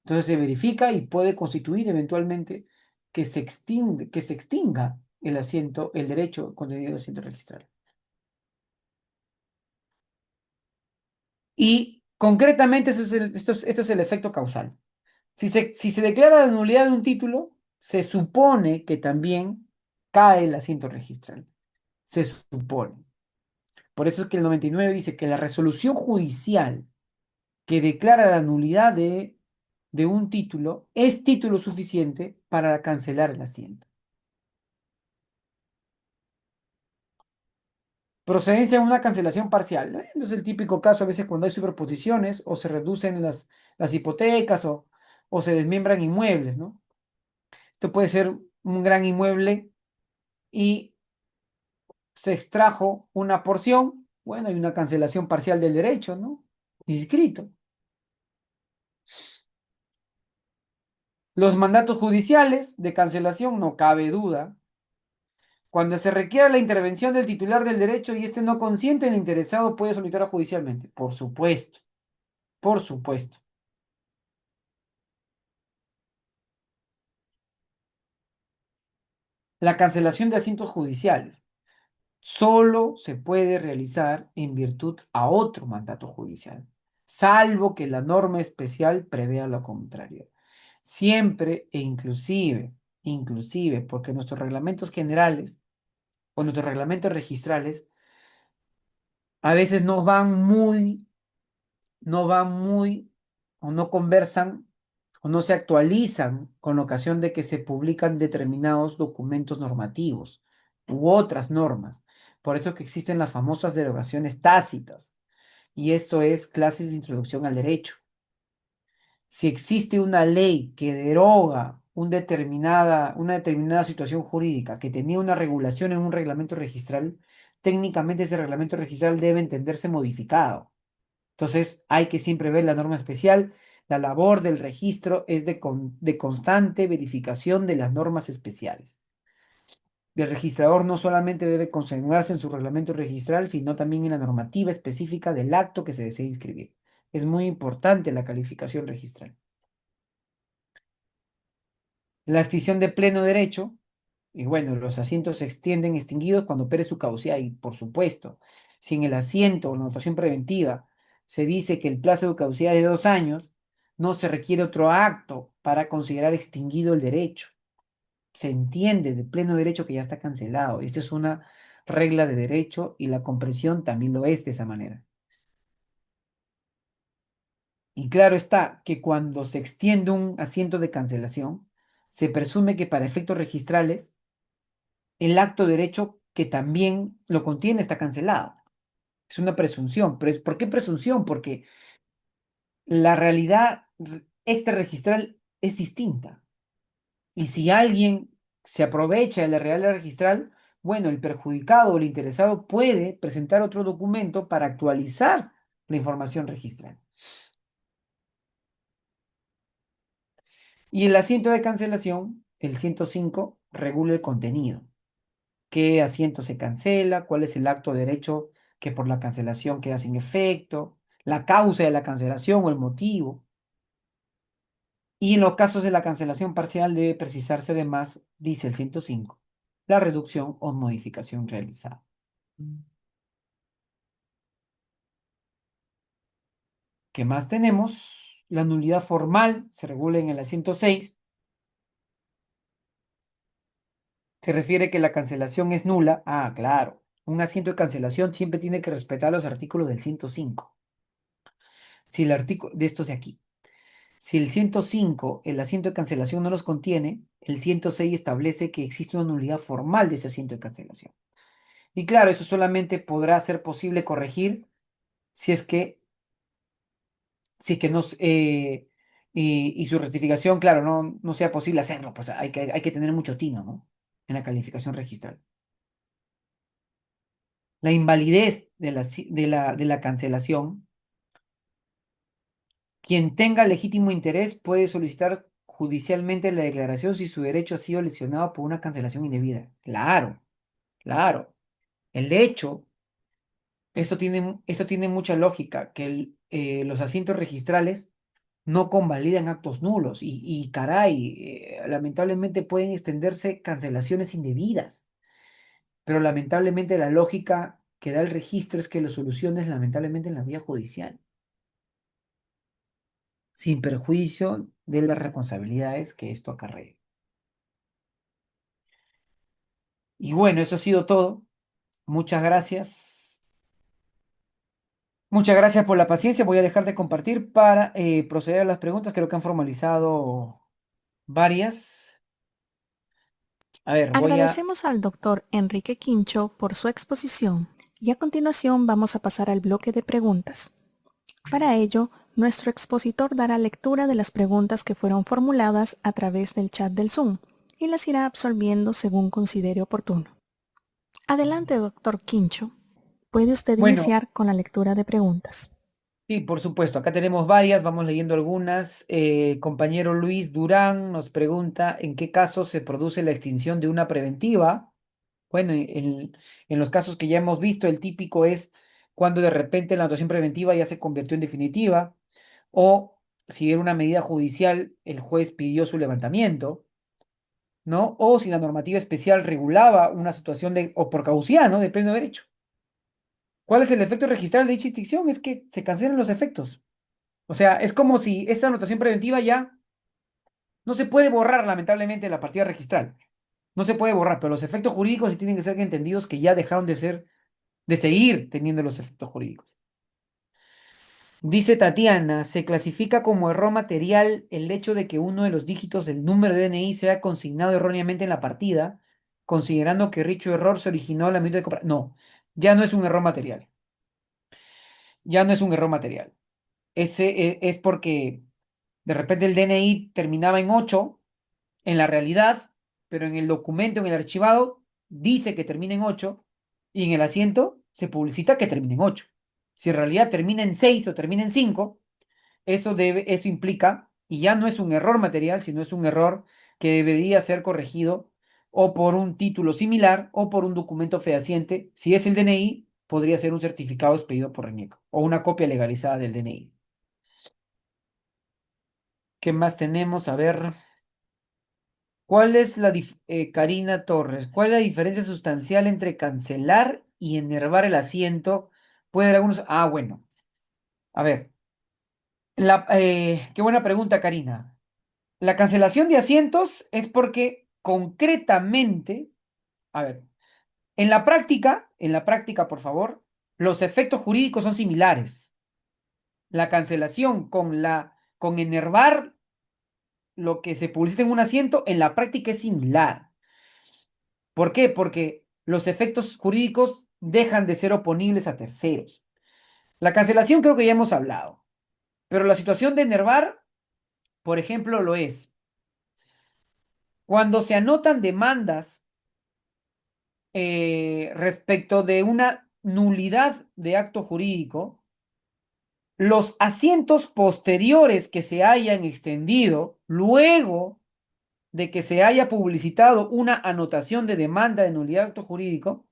Entonces se verifica y puede constituir eventualmente que se extinga el asiento, el derecho contenido en el asiento registral. Y concretamente esto es el efecto causal. Si se declara la nulidad de un título, se supone que también cae el asiento registral. Se supone. Por eso es que el 99 dice que la resolución judicial que declara la nulidad de un título es título suficiente para cancelar el asiento. Procedencia de una cancelación parcial, ¿no? Entonces el típico caso a veces cuando hay superposiciones o se reducen las hipotecas o se desmiembran inmuebles, ¿no? Esto puede ser un gran inmueble y se extrajo una porción, bueno, hay una cancelación parcial del derecho, ¿no? Inscrito. Los mandatos judiciales de cancelación, no cabe duda. Cuando se requiera la intervención del titular del derecho y éste no consiente, el interesado puede solicitarlo judicialmente. Por supuesto, por supuesto. La cancelación de asientos judiciales solo se puede realizar en virtud a otro mandato judicial, salvo que la norma especial prevea lo contrario. Siempre e inclusive, porque nuestros reglamentos generales o nuestros reglamentos registrales a veces no van muy o no conversan o no se actualizan con ocasión de que se publican determinados documentos normativos u otras normas. Por eso que existen las famosas derogaciones tácitas. Y esto es clases de introducción al derecho. Si existe una ley que deroga una determinada situación jurídica que tenía una regulación en un reglamento registral, técnicamente ese reglamento registral debe entenderse modificado. Entonces, hay que siempre ver la norma especial. La labor del registro es de constante verificación de las normas especiales. El registrador no solamente debe concentrarse en su reglamento registral, sino también en la normativa específica del acto que se desea inscribir. Es muy importante la calificación registral. La extinción de pleno derecho, y bueno, los asientos se extienden extinguidos cuando opere su caducidad, y por supuesto, si en el asiento o la notación preventiva se dice que el plazo de caducidad es de 2 años, no se requiere otro acto para considerar extinguido el derecho. Se entiende de pleno derecho que ya está cancelado. Esta es una regla de derecho y la comprensión también lo es de esa manera. Y claro está que cuando se extiende un asiento de cancelación, se presume que para efectos registrales el acto de derecho que también lo contiene está cancelado. Es una presunción. ¿Por qué presunción? Porque la realidad extrarregistral es distinta. Y si alguien se aprovecha de la realidad registral, bueno, el perjudicado o el interesado puede presentar otro documento para actualizar la información registral. Y el asiento de cancelación, el 105, regula el contenido. ¿Qué asiento se cancela? ¿Cuál es el acto de derecho que por la cancelación queda sin efecto? La causa de la cancelación o el motivo. Y en los casos de la cancelación parcial debe precisarse además, dice el 105, la reducción o modificación realizada. ¿Qué más tenemos? La nulidad formal se regula en el 106. Se refiere que la cancelación es nula. Ah, claro. Un asiento de cancelación siempre tiene que respetar los artículos del 105. Si el artículo de estos de aquí. Si el 105, el asiento de cancelación no los contiene, el 106 establece que existe una nulidad formal de ese asiento de cancelación. Y claro, eso solamente podrá ser posible corregir si es que, si es que no, y su rectificación, claro, no sea posible hacerlo, pues hay que tener mucho tino, ¿no? En la calificación registral. La invalidez de la cancelación, quien tenga legítimo interés puede solicitar judicialmente la declaración si su derecho ha sido lesionado por una cancelación indebida. Claro, claro. El hecho, esto tiene mucha lógica, que los asientos registrales no convalidan actos nulos y caray, lamentablemente pueden extenderse cancelaciones indebidas, pero lamentablemente la lógica que da el registro es que lo soluciones lamentablemente en la vía judicial. sin perjuicio de las responsabilidades que esto acarrea. Y bueno, eso ha sido todo. Muchas gracias. Muchas gracias por la paciencia. Voy a dejar de compartir para proceder a las preguntas. Creo que han formalizado varias. A ver, voy a... Agradecemos al doctor Enrique Quincho por su exposición y a continuación vamos a pasar al bloque de preguntas. Para ello, nuestro expositor dará lectura de las preguntas que fueron formuladas a través del chat del Zoom y las irá absolviendo según considere oportuno. Adelante, doctor Quincho. Puede usted Bueno, iniciar con la lectura de preguntas. sí, por supuesto. Acá tenemos varias. Vamos leyendo algunas. Compañero Luis Durán nos pregunta en qué casos se produce la extinción de una preventiva. Bueno, en los casos que ya hemos visto, el típico es cuando de repente la anotación preventiva ya se convirtió en definitiva, o si era una medida judicial, el juez pidió su levantamiento, ¿no? O si la normativa especial regulaba una situación de, o por causía, ¿no? De pleno derecho. ¿Cuál es el efecto registral de dicha extinción? Es que se cancelan los efectos. O sea, es como si esta anotación preventiva ya no se puede borrar, lamentablemente, de la partida registral. No se puede borrar, pero los efectos jurídicos sí tienen que ser entendidos que ya dejaron de ser de seguir teniendo los efectos jurídicos. Dice Tatiana, se clasifica como error material el hecho de que uno de los dígitos del número de DNI sea consignado erróneamente en la partida, considerando que dicho error se originó a la medida de compra. No, ya no es un error material. Ya no es un error material. Ese es porque de repente el DNI terminaba en 8 en la realidad, pero en el documento, en el archivado, dice que termina en 8 y en el asiento se publicita que termina en 8. Si en realidad termina en 6 o termina en 5, eso implica, y ya no es un error material, sino es un error que debería ser corregido o por un título similar o por un documento fehaciente. Si es el DNI, podría ser un certificado expedido por RENIECO o una copia legalizada del DNI. ¿Qué más tenemos? A ver. Karina Torres, ¿cuál es la diferencia sustancial entre cancelar y enervar el asiento? Puede haber algunos. Ah, bueno. A ver. Qué buena pregunta, Karina. La cancelación de asientos es porque concretamente, a ver, en la práctica, por favor, los efectos jurídicos son similares. La cancelación con enervar lo que se publicita en un asiento, en la práctica es similar. ¿Por qué? Porque los efectos jurídicos dejan de ser oponibles a terceros. La cancelación creo que ya hemos hablado, pero la situación de enervar, por ejemplo, lo es. Cuando se anotan demandas respecto de una nulidad de acto jurídico, los asientos posteriores que se hayan extendido luego de que se haya publicitado una anotación de demanda de nulidad de acto jurídico,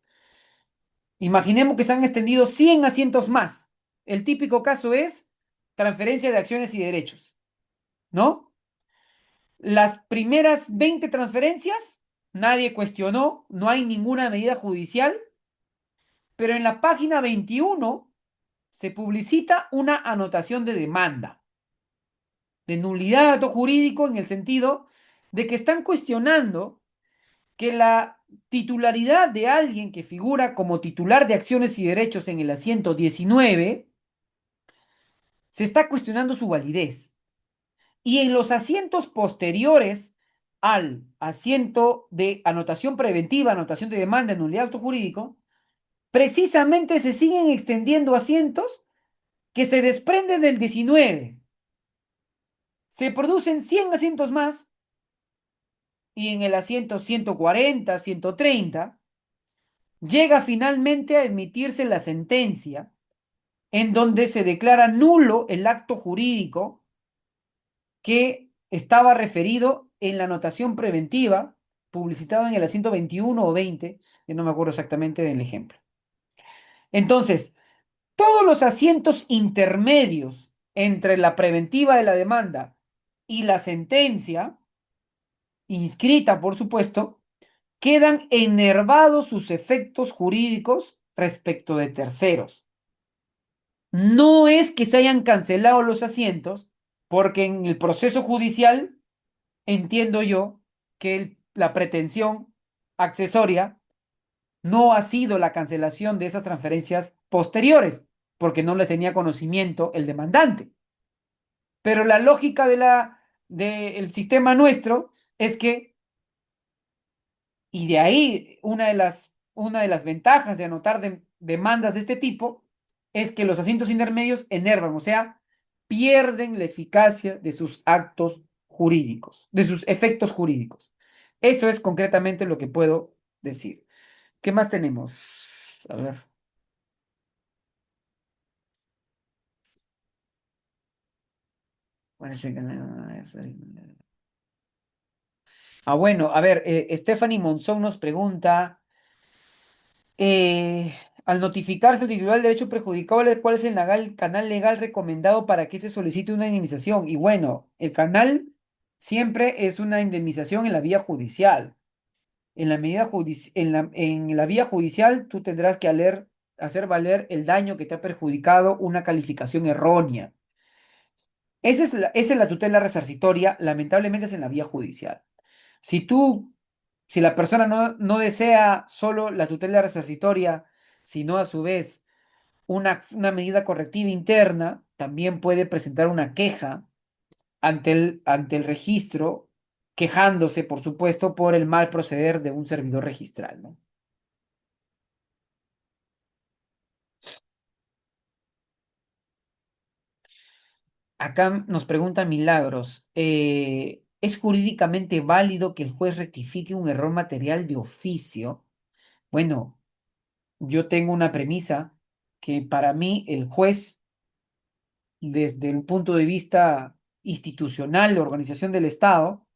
imaginemos que se han extendido 100 asientos más. El típico caso es transferencia de acciones y derechos, ¿no? Las primeras 20 transferencias, nadie cuestionó, no hay ninguna medida judicial, pero en la página 21 se publicita una anotación de demanda, de nulidad de acto jurídico en el sentido de que están cuestionando que la titularidad de alguien que figura como titular de acciones y derechos en el asiento 19 se está cuestionando su validez. Y en los asientos posteriores al asiento de anotación preventiva, anotación de demanda, nulidad de acto jurídico, precisamente se siguen extendiendo asientos que se desprenden del 19. Se producen 100 asientos más y en el asiento 140, 130, llega finalmente a emitirse la sentencia en donde se declara nulo el acto jurídico que estaba referido en la anotación preventiva publicitada en el asiento 21 o 20, que no me acuerdo exactamente del ejemplo. Entonces, todos los asientos intermedios entre la preventiva de la demanda y la sentencia, inscrita por supuesto, quedan enervados sus efectos jurídicos respecto de terceros. No es que se hayan cancelado los asientos, porque en el proceso judicial entiendo yo que la pretensión accesoria no ha sido la cancelación de esas transferencias posteriores, porque no les tenía conocimiento el demandante. Pero la lógica del sistema nuestro es que, y de ahí una de las ventajas de anotar demandas de este tipo, es que los asientos intermedios enervan, o sea, pierden la eficacia de sus actos jurídicos, de sus efectos jurídicos. Eso es concretamente lo que puedo decir. ¿Qué más tenemos? A ver. Parece que bueno, a ver, Stephanie Monzón nos pregunta, al notificarse el titular del derecho prejudicable, ¿cuál es el canal legal recomendado para que se solicite una indemnización? Y bueno, el canal siempre es una indemnización en la vía judicial. En la vía judicial tú tendrás que hacer valer el daño que te ha perjudicado una calificación errónea. Esa es la tutela resarcitoria, lamentablemente es en la vía judicial. Si tú, si la persona no desea solo la tutela resarcitoria, sino a su vez una medida correctiva interna, también puede presentar una queja ante el registro, quejándose, por supuesto, por el mal proceder de un servidor registral, ¿no? Acá nos pregunta Milagros, ¿es jurídicamente válido que el juez rectifique un error material de oficio? Bueno, yo tengo una premisa que para mí el juez, desde el punto de vista institucional, de organización del Estado,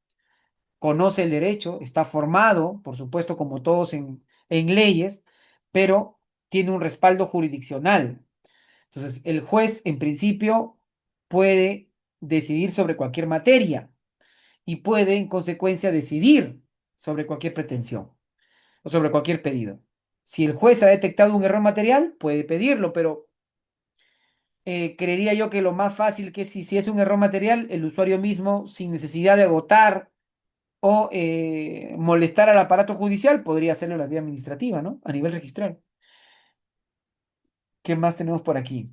conoce el derecho, está formado, por supuesto, como todos en leyes, pero tiene un respaldo jurisdiccional. Entonces, el juez, en principio, puede decidir sobre cualquier materia y puede, en consecuencia, decidir sobre cualquier pretensión o sobre cualquier pedido. Si el juez ha detectado un error material, puede pedirlo, pero creería yo que lo más fácil que si es un error material, el usuario mismo, sin necesidad de agotar o molestar al aparato judicial, podría hacerlo en la vía administrativa, ¿no? A nivel registral. ¿Qué más tenemos por aquí?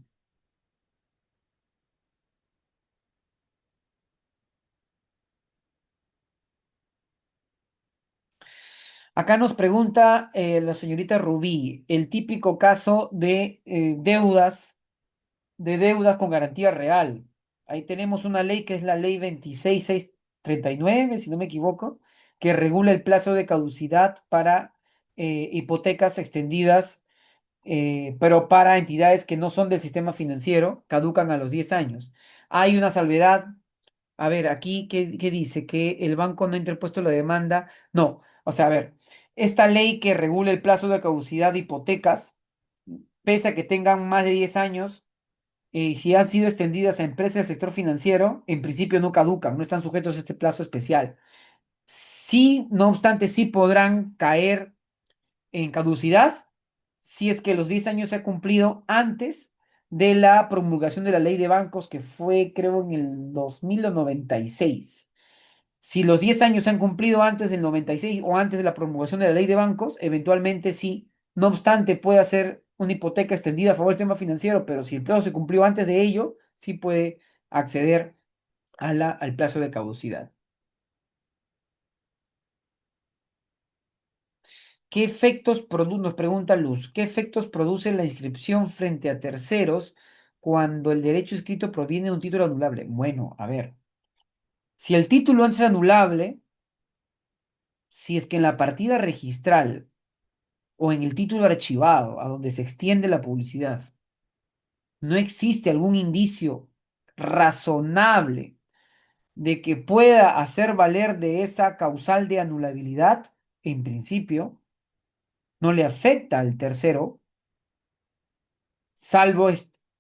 Acá nos pregunta la señorita Rubí, el típico caso de deudas con garantía real. Ahí tenemos una ley que es la ley 26639, si no me equivoco, que regula el plazo de caducidad para hipotecas extendidas, pero para entidades que no son del sistema financiero, caducan a los 10 años. Hay una salvedad. A ver, aquí, ¿qué dice? Que el banco no ha interpuesto la demanda. No, o sea, a ver, esta ley que regula el plazo de caducidad de hipotecas, pese a que tengan más de 10 años, y si han sido extendidas a empresas del sector financiero, en principio no caducan, no están sujetos a este plazo especial. Sí, no obstante, sí podrán caer en caducidad si es que los 10 años se ha cumplido antes de la promulgación de la ley de bancos, que fue, creo, en el 2096. Si los 10 años se han cumplido antes del 96 o antes de la promulgación de la ley de bancos, eventualmente sí. No obstante, puede hacer una hipoteca extendida a favor del sistema financiero, pero si el plazo se cumplió antes de ello, sí puede acceder al plazo de caducidad. Nos pregunta Luz, ¿qué efectos produce la inscripción frente a terceros cuando el derecho escrito proviene de un título anulable? Bueno, a ver, si el título es anulable, si es que en la partida registral o en el título archivado a donde se extiende la publicidad no existe algún indicio razonable de que pueda hacer valer de esa causal de anulabilidad, en principio, no le afecta al tercero, salvo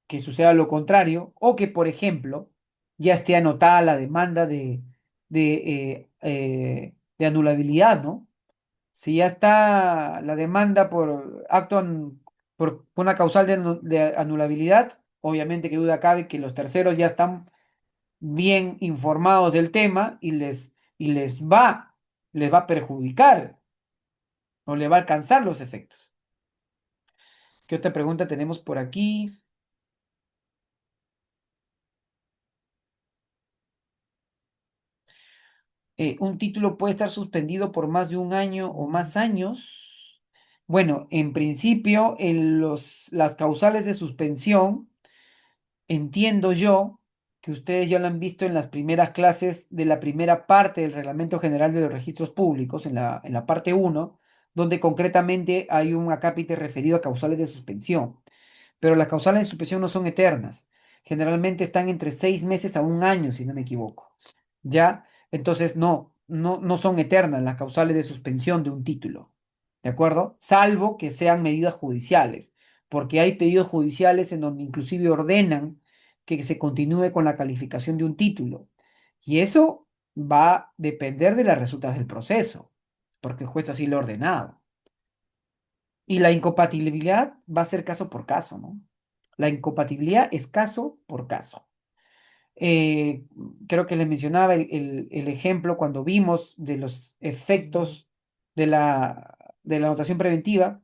que suceda lo contrario, o que, por ejemplo, ya esté anotada la demanda de anulabilidad, ¿no? Si ya está la demanda por una causal de anulabilidad, obviamente que duda cabe que los terceros ya están bien informados del tema y les va a perjudicar o le va a alcanzar los efectos. ¿Qué otra pregunta tenemos por aquí? ¿Un título puede estar suspendido por más de un año o más años? Bueno, en principio, las causales de suspensión, entiendo yo que ustedes ya lo han visto en las primeras clases de la primera parte del Reglamento General de los Registros Públicos, en la parte uno, donde concretamente hay un acápite referido a causales de suspensión. Pero las causales de suspensión no son eternas. Generalmente están entre 6 meses a un año, si no me equivoco. ¿Ya? Entonces, no son eternas las causales de suspensión de un título. ¿De acuerdo? Salvo que sean medidas judiciales, porque hay pedidos judiciales en donde inclusive ordenan que se continúe con la calificación de un título. Y eso va a depender de las resultas del proceso, porque el juez así lo ha ordenado. Y la incompatibilidad va a ser caso por caso, ¿no? La incompatibilidad es caso por caso. Eh, Creo que les mencionaba el ejemplo cuando vimos de los efectos de la anotación preventiva.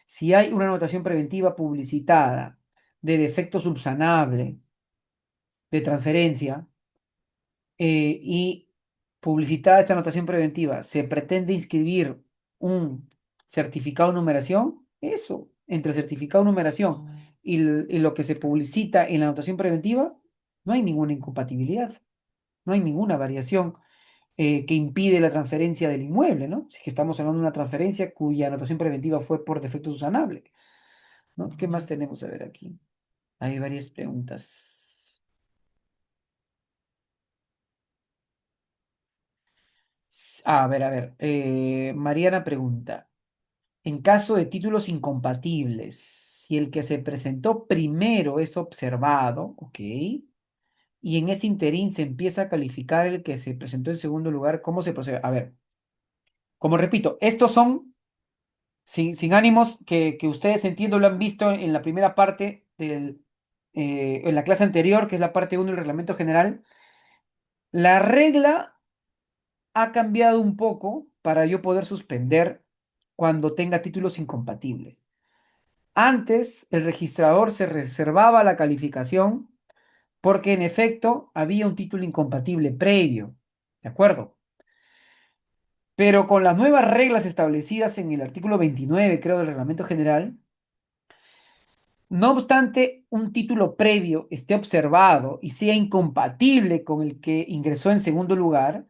Si hay una anotación preventiva publicitada de defecto subsanable de transferencia, y publicitada esta anotación preventiva, se pretende inscribir un certificado de numeración, eso, entre certificado de numeración y lo que se publicita en la anotación preventiva, no hay ninguna incompatibilidad, no hay ninguna variación que impide la transferencia del inmueble, ¿no? Si es que estamos hablando de una transferencia cuya anotación preventiva fue por defecto subsanable, ¿no? ¿Qué más tenemos a ver aquí? Hay varias preguntas. A ver. Mariana pregunta. En caso de títulos incompatibles, si el que se presentó primero es observado, ¿ok? Y en ese interín se empieza a calificar el que se presentó en segundo lugar, ¿cómo se procede? A ver, como repito, estos son sin ánimos que ustedes entiendo lo han visto en la primera parte en la clase anterior, que es la parte uno del reglamento general. La regla ha cambiado un poco para yo poder suspender cuando tenga títulos incompatibles. Antes, el registrador se reservaba la calificación porque en efecto había un título incompatible previo, ¿de acuerdo? Pero con las nuevas reglas establecidas en el artículo 29, creo, del Reglamento General, no obstante un título previo esté observado y sea incompatible con el que ingresó en segundo lugar,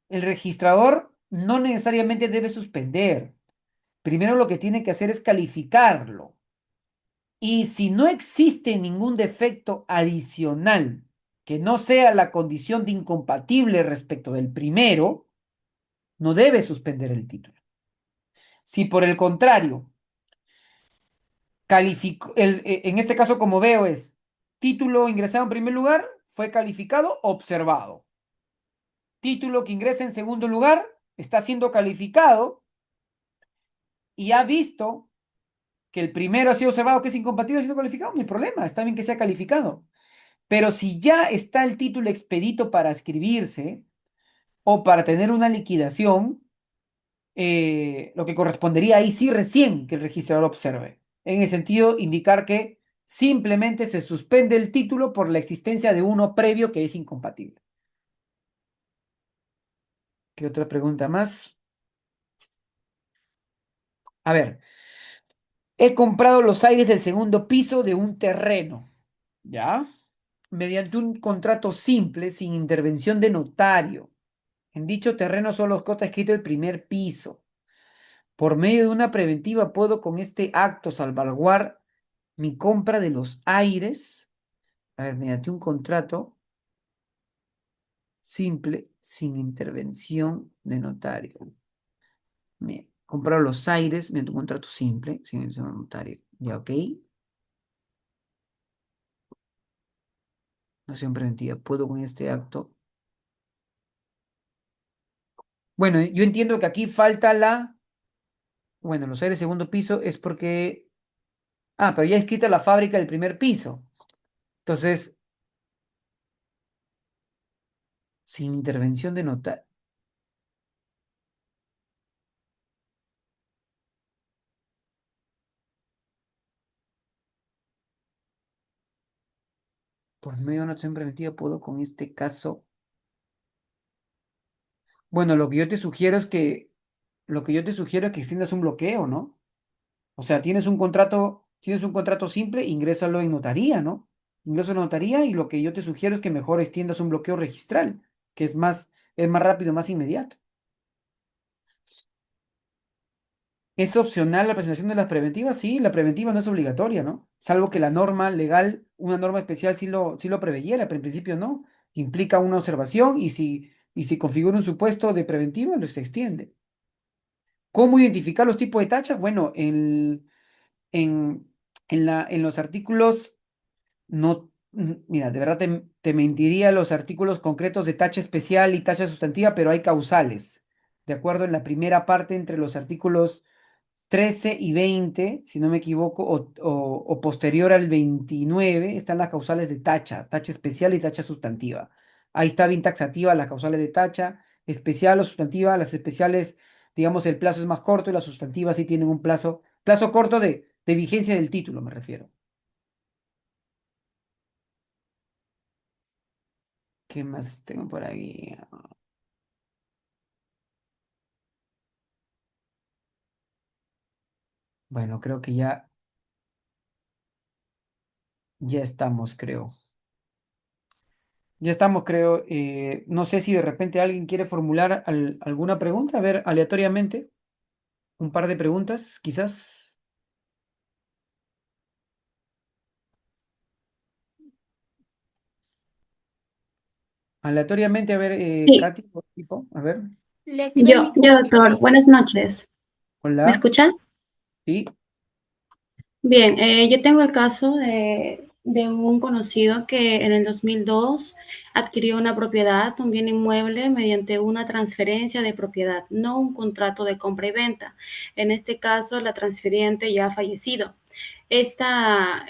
el registrador no necesariamente debe suspender. Primero lo que tiene que hacer es calificarlo. Y si no existe ningún defecto adicional que no sea la condición de incompatible respecto del primero, no debe suspender el título. Si por el contrario, en este caso como veo es, título ingresado en primer lugar fue calificado observado. Título que ingresa en segundo lugar está siendo calificado y ha visto que el primero ha sido observado que es incompatible, ha sido calificado, no hay problema, está bien que sea calificado. Pero si ya está el título expedito para escribirse o para tener una liquidación, lo que correspondería ahí sí recién que el registrador observe. En el sentido, indicar que simplemente se suspende el título por la existencia de uno previo que es incompatible. ¿Qué otra pregunta más? A ver, he comprado los aires del segundo piso de un terreno, ¿ya? Mediante un contrato simple, sin intervención de notario. En dicho terreno solo está escrito el primer piso. Por medio de una preventiva puedo con este acto salvaguardar mi compra de los aires. A ver, mediante un contrato simple, sin intervención de notario. Comprar los aires mediante un contrato simple, sin intervención de notario. Ya, ok. Acción preventiva. Puedo con este acto. Bueno, yo entiendo que aquí falta Bueno, los aires segundo piso es porque. Pero ya escrita la fábrica del primer piso. Entonces, Sin intervención de notario, por medio de una acción preventiva puedo con este caso. Bueno, lo que yo te sugiero es que extiendas un bloqueo, ¿no? O sea, tienes un contrato simple, ingrésalo en notaría, ¿no? Ingrésalo en notaría y lo que yo te sugiero es que mejor extiendas un bloqueo registral, que es más rápido, más inmediato. ¿Es opcional la presentación de las preventivas? Sí, la preventiva no es obligatoria, ¿no? Salvo que la norma legal, una norma especial sí lo preveyera, pero en principio no. Implica una observación y si configura un supuesto de preventiva, lo se extiende. ¿Cómo identificar los tipos de tachas? Bueno, en, en los artículos, no, mira, de verdad te mentiría los artículos concretos de tacha especial y tacha sustantiva, pero hay causales. De acuerdo, en la primera parte entre los artículos 13 y 20, si no me equivoco, o posterior al 29, están las causales de tacha especial y tacha sustantiva. Ahí está bien taxativa las causales de tacha, especial o sustantiva. Las especiales, digamos, el plazo es más corto y las sustantivas sí tienen un plazo corto de vigencia del título, me refiero. ¿Qué más tengo por ahí? Bueno, creo que ya estamos, creo. Ya estamos, creo. No sé si de repente alguien quiere formular alguna pregunta, a ver, aleatoriamente, un par de preguntas, quizás. Aleatoriamente, a ver, Sí, Katy, por tipo, a ver, Le activé el doctor, micrófono. buenas noches. ¿Me hola, escuchan? sí, Bien, yo tengo el caso de un conocido que en el 2002 adquirió una propiedad, un bien inmueble, mediante una transferencia de propiedad, no un contrato de compra y venta. En este caso, la transfiriente ya ha fallecido. Esta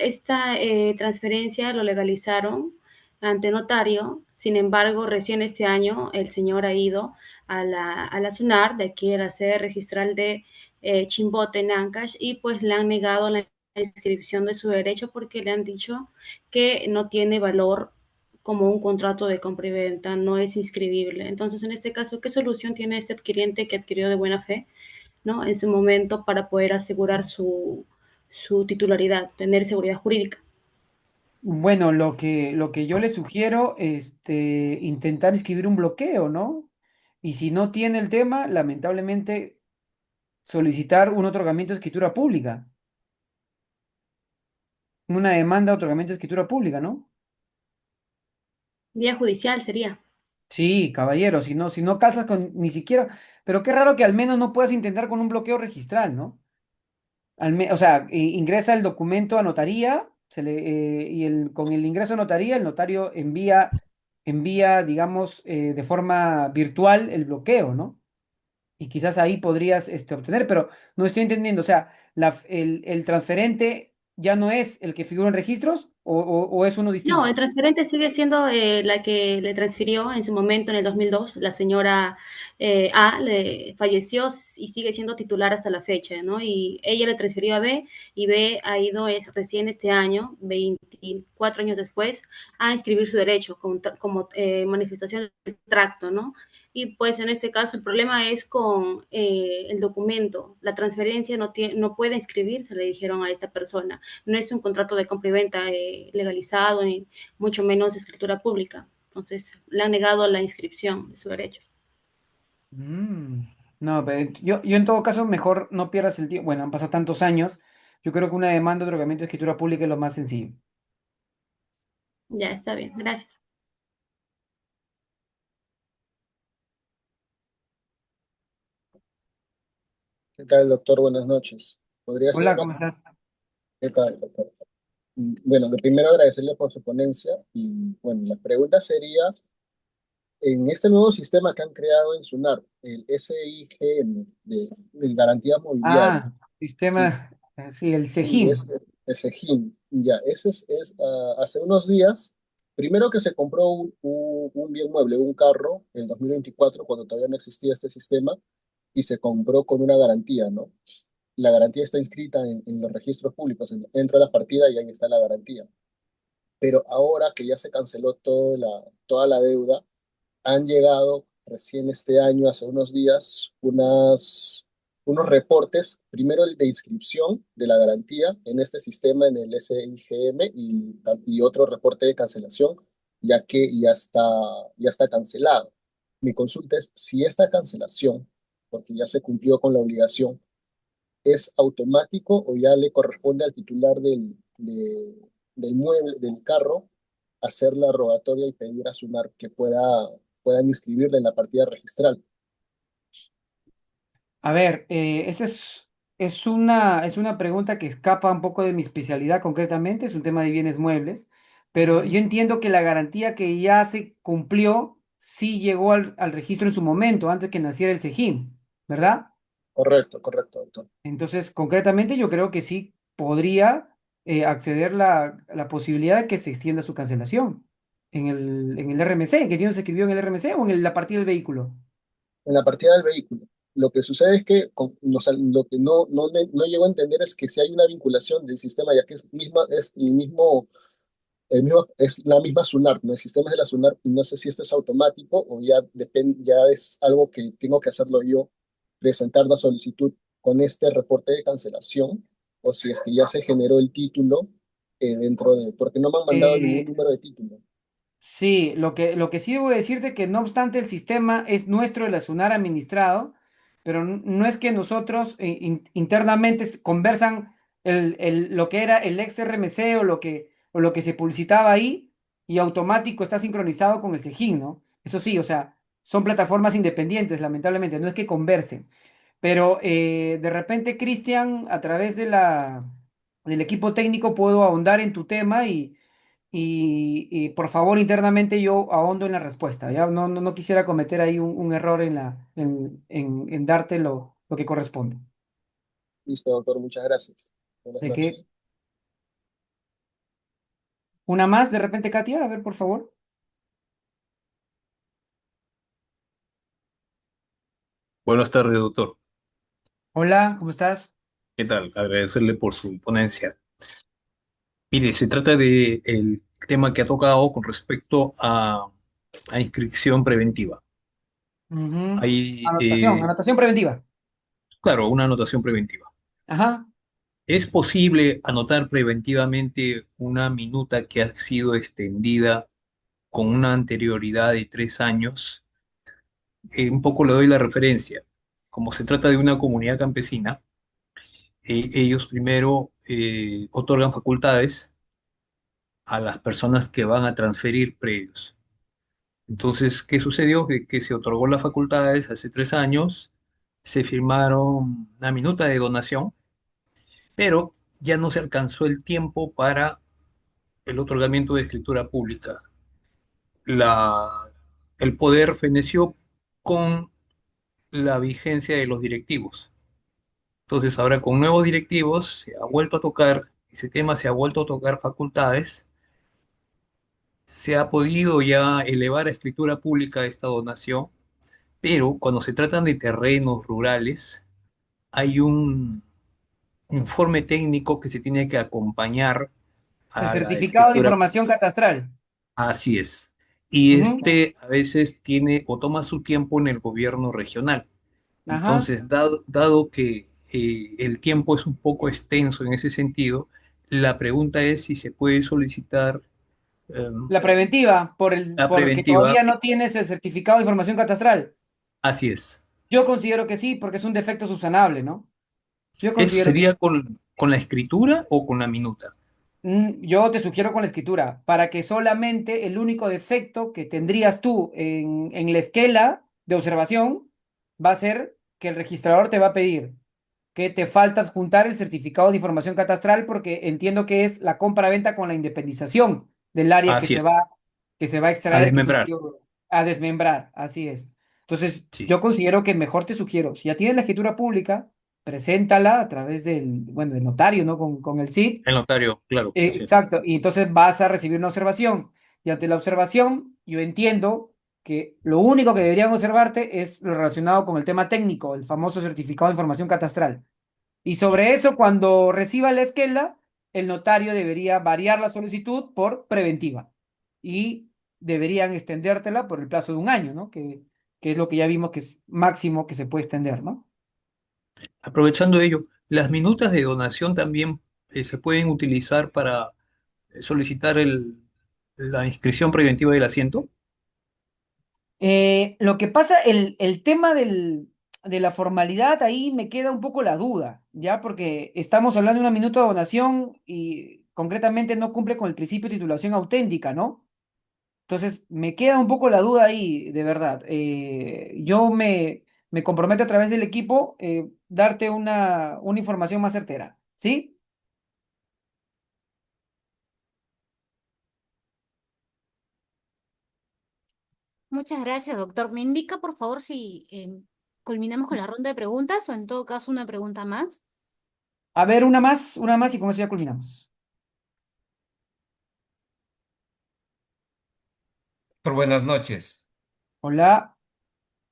transferencia lo legalizaron ante notario. Sin embargo, recién este año el señor ha ido a la SUNAR, de aquí a la sede registral de Chimbote, en Ancash, y pues le han negado la inscripción de su derecho porque le han dicho que no tiene valor como un contrato de compra y venta, no es inscribible. Entonces, en este caso, ¿qué solución tiene este adquiriente que adquirió de buena fe, ¿no? En su momento para poder asegurar su titularidad, tener seguridad jurídica? bueno, lo que yo le sugiero, intentar escribir un bloqueo, ¿no? Y si no tiene el tema, lamentablemente, solicitar un otorgamiento de escritura pública, una demanda de otorgamiento de escritura pública, ¿no? Vía judicial sería. Sí, caballero, si no calzas con ni siquiera, pero qué raro que al menos no puedas intentar con un bloqueo registral, ¿no? O sea, ingresa el documento a notaría con el ingreso a notaría, el notario envía, digamos, de forma virtual el bloqueo, ¿no? Y quizás ahí podrías obtener, pero no estoy entendiendo, o sea, el transferente ya no es el que figura en registros o es uno No, distinto. el transferente sigue siendo la que le transfirió en su momento, en el 2002. La señora A le falleció y sigue siendo titular hasta la fecha, ¿no? Y ella le transfirió a B y B ha ido recién este año, 24 años después, a inscribir su derecho como manifestación del tracto, ¿no? Y pues en este caso el problema es con el documento. La transferencia no puede inscribirse, le dijeron a esta persona. No es un contrato de compra y venta legalizado, ni mucho menos escritura pública. Entonces, le han negado la inscripción de su derecho. Mm, no, pero yo en todo caso mejor no pierdas el tiempo. Bueno, han pasado tantos años. Yo creo que una demanda de otorgamiento de escritura pública es lo más sencillo. Ya está bien, gracias. ¿Qué tal, doctor? Buenas noches. ¿Podría ser Hola, una... ¿cómo estás? ¿Qué tal, doctor? Bueno, de primero agradecerle por su ponencia y, bueno, la pregunta sería, en este nuevo sistema que han creado en SUNAR, el SIGM, de garantía mobiliaria, Ah, ¿sí? sistema, sí, el Y SEGIN. ese GIM, ya, hace unos días Primero que se compró un bien mueble, un carro, en 2024, cuando todavía no existía este sistema, y se compró con una garantía, ¿no? La garantía está inscrita en los registros públicos, entra a la partida y ahí está la garantía. Pero ahora que ya se canceló toda la deuda, han llegado recién este año, hace unos días, unos reportes, primero el de inscripción de la garantía en este sistema, en el SIGM, y otro reporte de cancelación, ya que ya está cancelado. Mi consulta es si esta cancelación, porque ya se cumplió con la obligación, es automático o ya le corresponde al titular del mueble, del carro, hacer la rogatoria y pedir a SUNAR que puedan inscribirle en la partida registral. A ver, esa es una pregunta que escapa un poco de mi especialidad concretamente, es un tema de bienes muebles, pero yo entiendo que la garantía que ya se cumplió sí llegó al registro en su momento, antes que naciera el SEGIM, ¿verdad? Correcto, correcto, doctor. Entonces, concretamente yo creo que sí podría acceder la posibilidad de que se extienda su cancelación en el RMC, que tiene se escribió en el RMC o en la partida del vehículo. En la partida del vehículo. Lo que sucede es que lo que no llego a entender es que si hay una vinculación del sistema, ya que es es la misma SUNAR, ¿no? El sistema es de la SUNAR y no sé si esto es automático o ya es algo que tengo que hacerlo yo, presentar la solicitud con este reporte de cancelación, o si es que ya se generó el título porque no me han mandado ningún Eh, número de título. Sí, lo que sí debo decirte que no obstante el sistema es nuestro, el Asunar administrado, pero no es que nosotros internamente conversan lo que era el ex RMC o lo que se publicitaba ahí y automático está sincronizado con el SEGIN, ¿no? Eso sí, o sea, son plataformas independientes, lamentablemente, no es que conversen. Pero de repente, Cristian, a través del equipo técnico puedo ahondar en tu tema y por favor, internamente yo ahondo en la respuesta. Ya no quisiera cometer ahí un error en darte lo que corresponde. Listo, doctor, muchas gracias. Buenas ¿De qué? noches. Una más, de repente, Katia, a ver, por favor. Buenas tardes, doctor. Hola, ¿cómo estás? ¿Qué tal? Agradecerle por su ponencia. Mire, se trata de el tema que ha tocado con respecto a inscripción preventiva. Ujú. Hay, Anotación preventiva. claro, una anotación preventiva. Ajá. ¿Es posible anotar preventivamente una minuta que ha sido extendida con una anterioridad de 3 años? Un poco le doy la referencia. Como se trata de una comunidad campesina, ellos primero otorgan facultades a las personas que van a transferir predios. Entonces, ¿qué sucedió? Que se otorgó las facultades hace 3 años, se firmaron una minuta de donación, pero ya no se alcanzó el tiempo para el otorgamiento de escritura pública. La, el poder feneció con la vigencia de los directivos. Entonces, ahora con nuevos directivos se ha vuelto a tocar, ese tema se ha vuelto a tocar facultades, se ha podido ya elevar a escritura pública esta donación, pero cuando se tratan de terrenos rurales, hay un informe técnico que se tiene que acompañar El a la certificado de escritura. información catastral. Así es. Y Ujú. este a veces tiene o toma su tiempo en el gobierno regional. Ajá. Entonces, dado que el tiempo es un poco extenso en ese sentido, la pregunta es si se puede solicitar La preventiva, la porque preventiva. todavía no tienes el certificado de información catastral. Así es. Yo considero que sí, porque es un defecto subsanable, ¿no? Yo ¿Eso considero que sería con la escritura o con la minuta? yo te sugiero con la escritura, para que solamente el único defecto que tendrías tú en la esquela de observación va a ser que el registrador te va a pedir que te falta juntar el certificado de información catastral porque entiendo que es la compra-venta con la independización del área Así es. que se va a A extraer, que es un desmembrar. periodo a desmembrar, así es. Entonces, Sí. yo considero que mejor te sugiero, si ya tienes la escritura pública, preséntala a través del notario, ¿no? Con el CIP. El notario, claro, así es. Exacto, y entonces vas a recibir una observación. Y ante la observación, yo entiendo que lo único que deberían observarte es lo relacionado con el tema técnico, el famoso certificado de información catastral. Y sobre eso, cuando reciba la esquela, el notario debería variar la solicitud por preventiva y deberían extendértela por el plazo de un año, ¿no? Que es lo que ya vimos que es máximo que se puede extender, ¿no? Aprovechando ello, las minutas de donación también se pueden utilizar para solicitar la inscripción preventiva del asiento. Lo que pasa, el tema de la formalidad, ahí me queda un poco la duda, ¿ya? Porque estamos hablando de una minuta de donación y concretamente no cumple con el principio de titulación auténtica, ¿no? Entonces, me queda un poco la duda ahí, de verdad. Yo me comprometo a través del equipo darte una información más certera, ¿sí? Muchas gracias, doctor. ¿Me indica, por favor, si culminamos con la ronda de preguntas o en todo caso una pregunta más? A ver, una más y con eso ya culminamos. Doctor, buenas noches. Hola,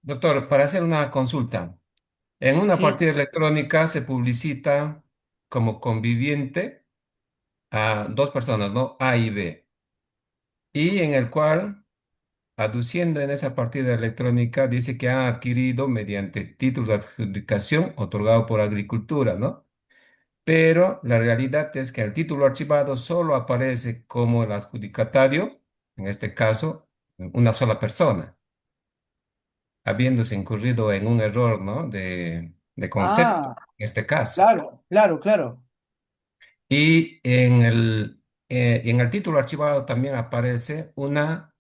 Doctor, para hacer una consulta, en una sí. partida electrónica se publicita como conviviente a dos personas, ¿no? A y B, y en el cual, aduciendo en esa partida electrónica, dice que han adquirido mediante título de adjudicación otorgado por Agricultura, ¿no? Pero la realidad es que el título archivado solo aparece como el adjudicatario, en este caso, una sola persona, habiéndose incurrido en un error, ¿no? De concepto, Ah, en este caso. claro, claro, claro. Y en el título archivado también aparece una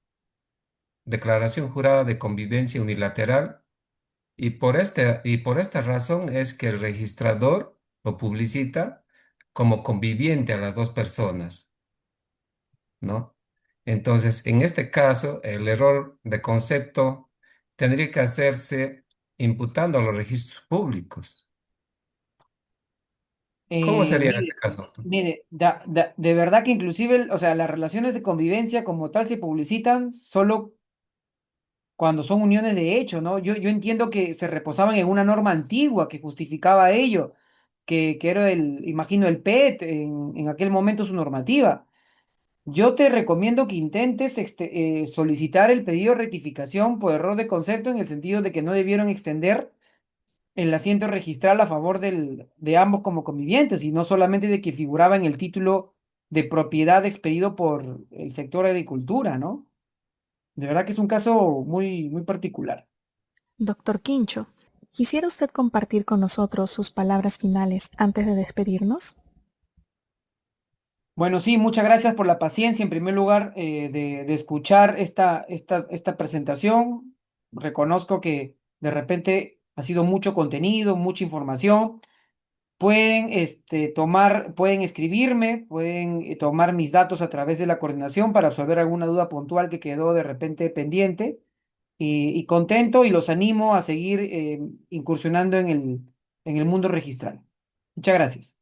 declaración jurada de convivencia unilateral y por esta razón es que el registrador lo publicita como conviviente a las dos personas, ¿no? Entonces, en este caso, el error de concepto tendría que hacerse imputando a los registros públicos. ¿Cómo sería en este Mire, caso, doctor? mire, de verdad que inclusive, o sea, las relaciones de convivencia como tal se publicitan solo cuando son uniones de hecho, ¿no? Yo entiendo que se reposaban en una norma antigua que justificaba ello, que era imagino, el PET en aquel momento su normativa. Yo te recomiendo que intentes solicitar el pedido de rectificación por error de concepto en el sentido de que no debieron extender el asiento registral a favor de ambos como convivientes y no solamente de que figuraba en el título de propiedad expedido por el sector agricultura, ¿no? De verdad que es un caso muy, muy particular. Doctor Quincho, ¿quisiera usted compartir con nosotros sus palabras finales antes de despedirnos? Bueno, sí, muchas gracias por la paciencia, en primer lugar, de escuchar esta presentación. Reconozco que de repente ha sido mucho contenido, mucha información. Pueden, pueden escribirme, pueden tomar mis datos a través de la coordinación para resolver alguna duda puntual que quedó de repente pendiente. Y contento y los animo a seguir incursionando en el mundo registral. Muchas gracias.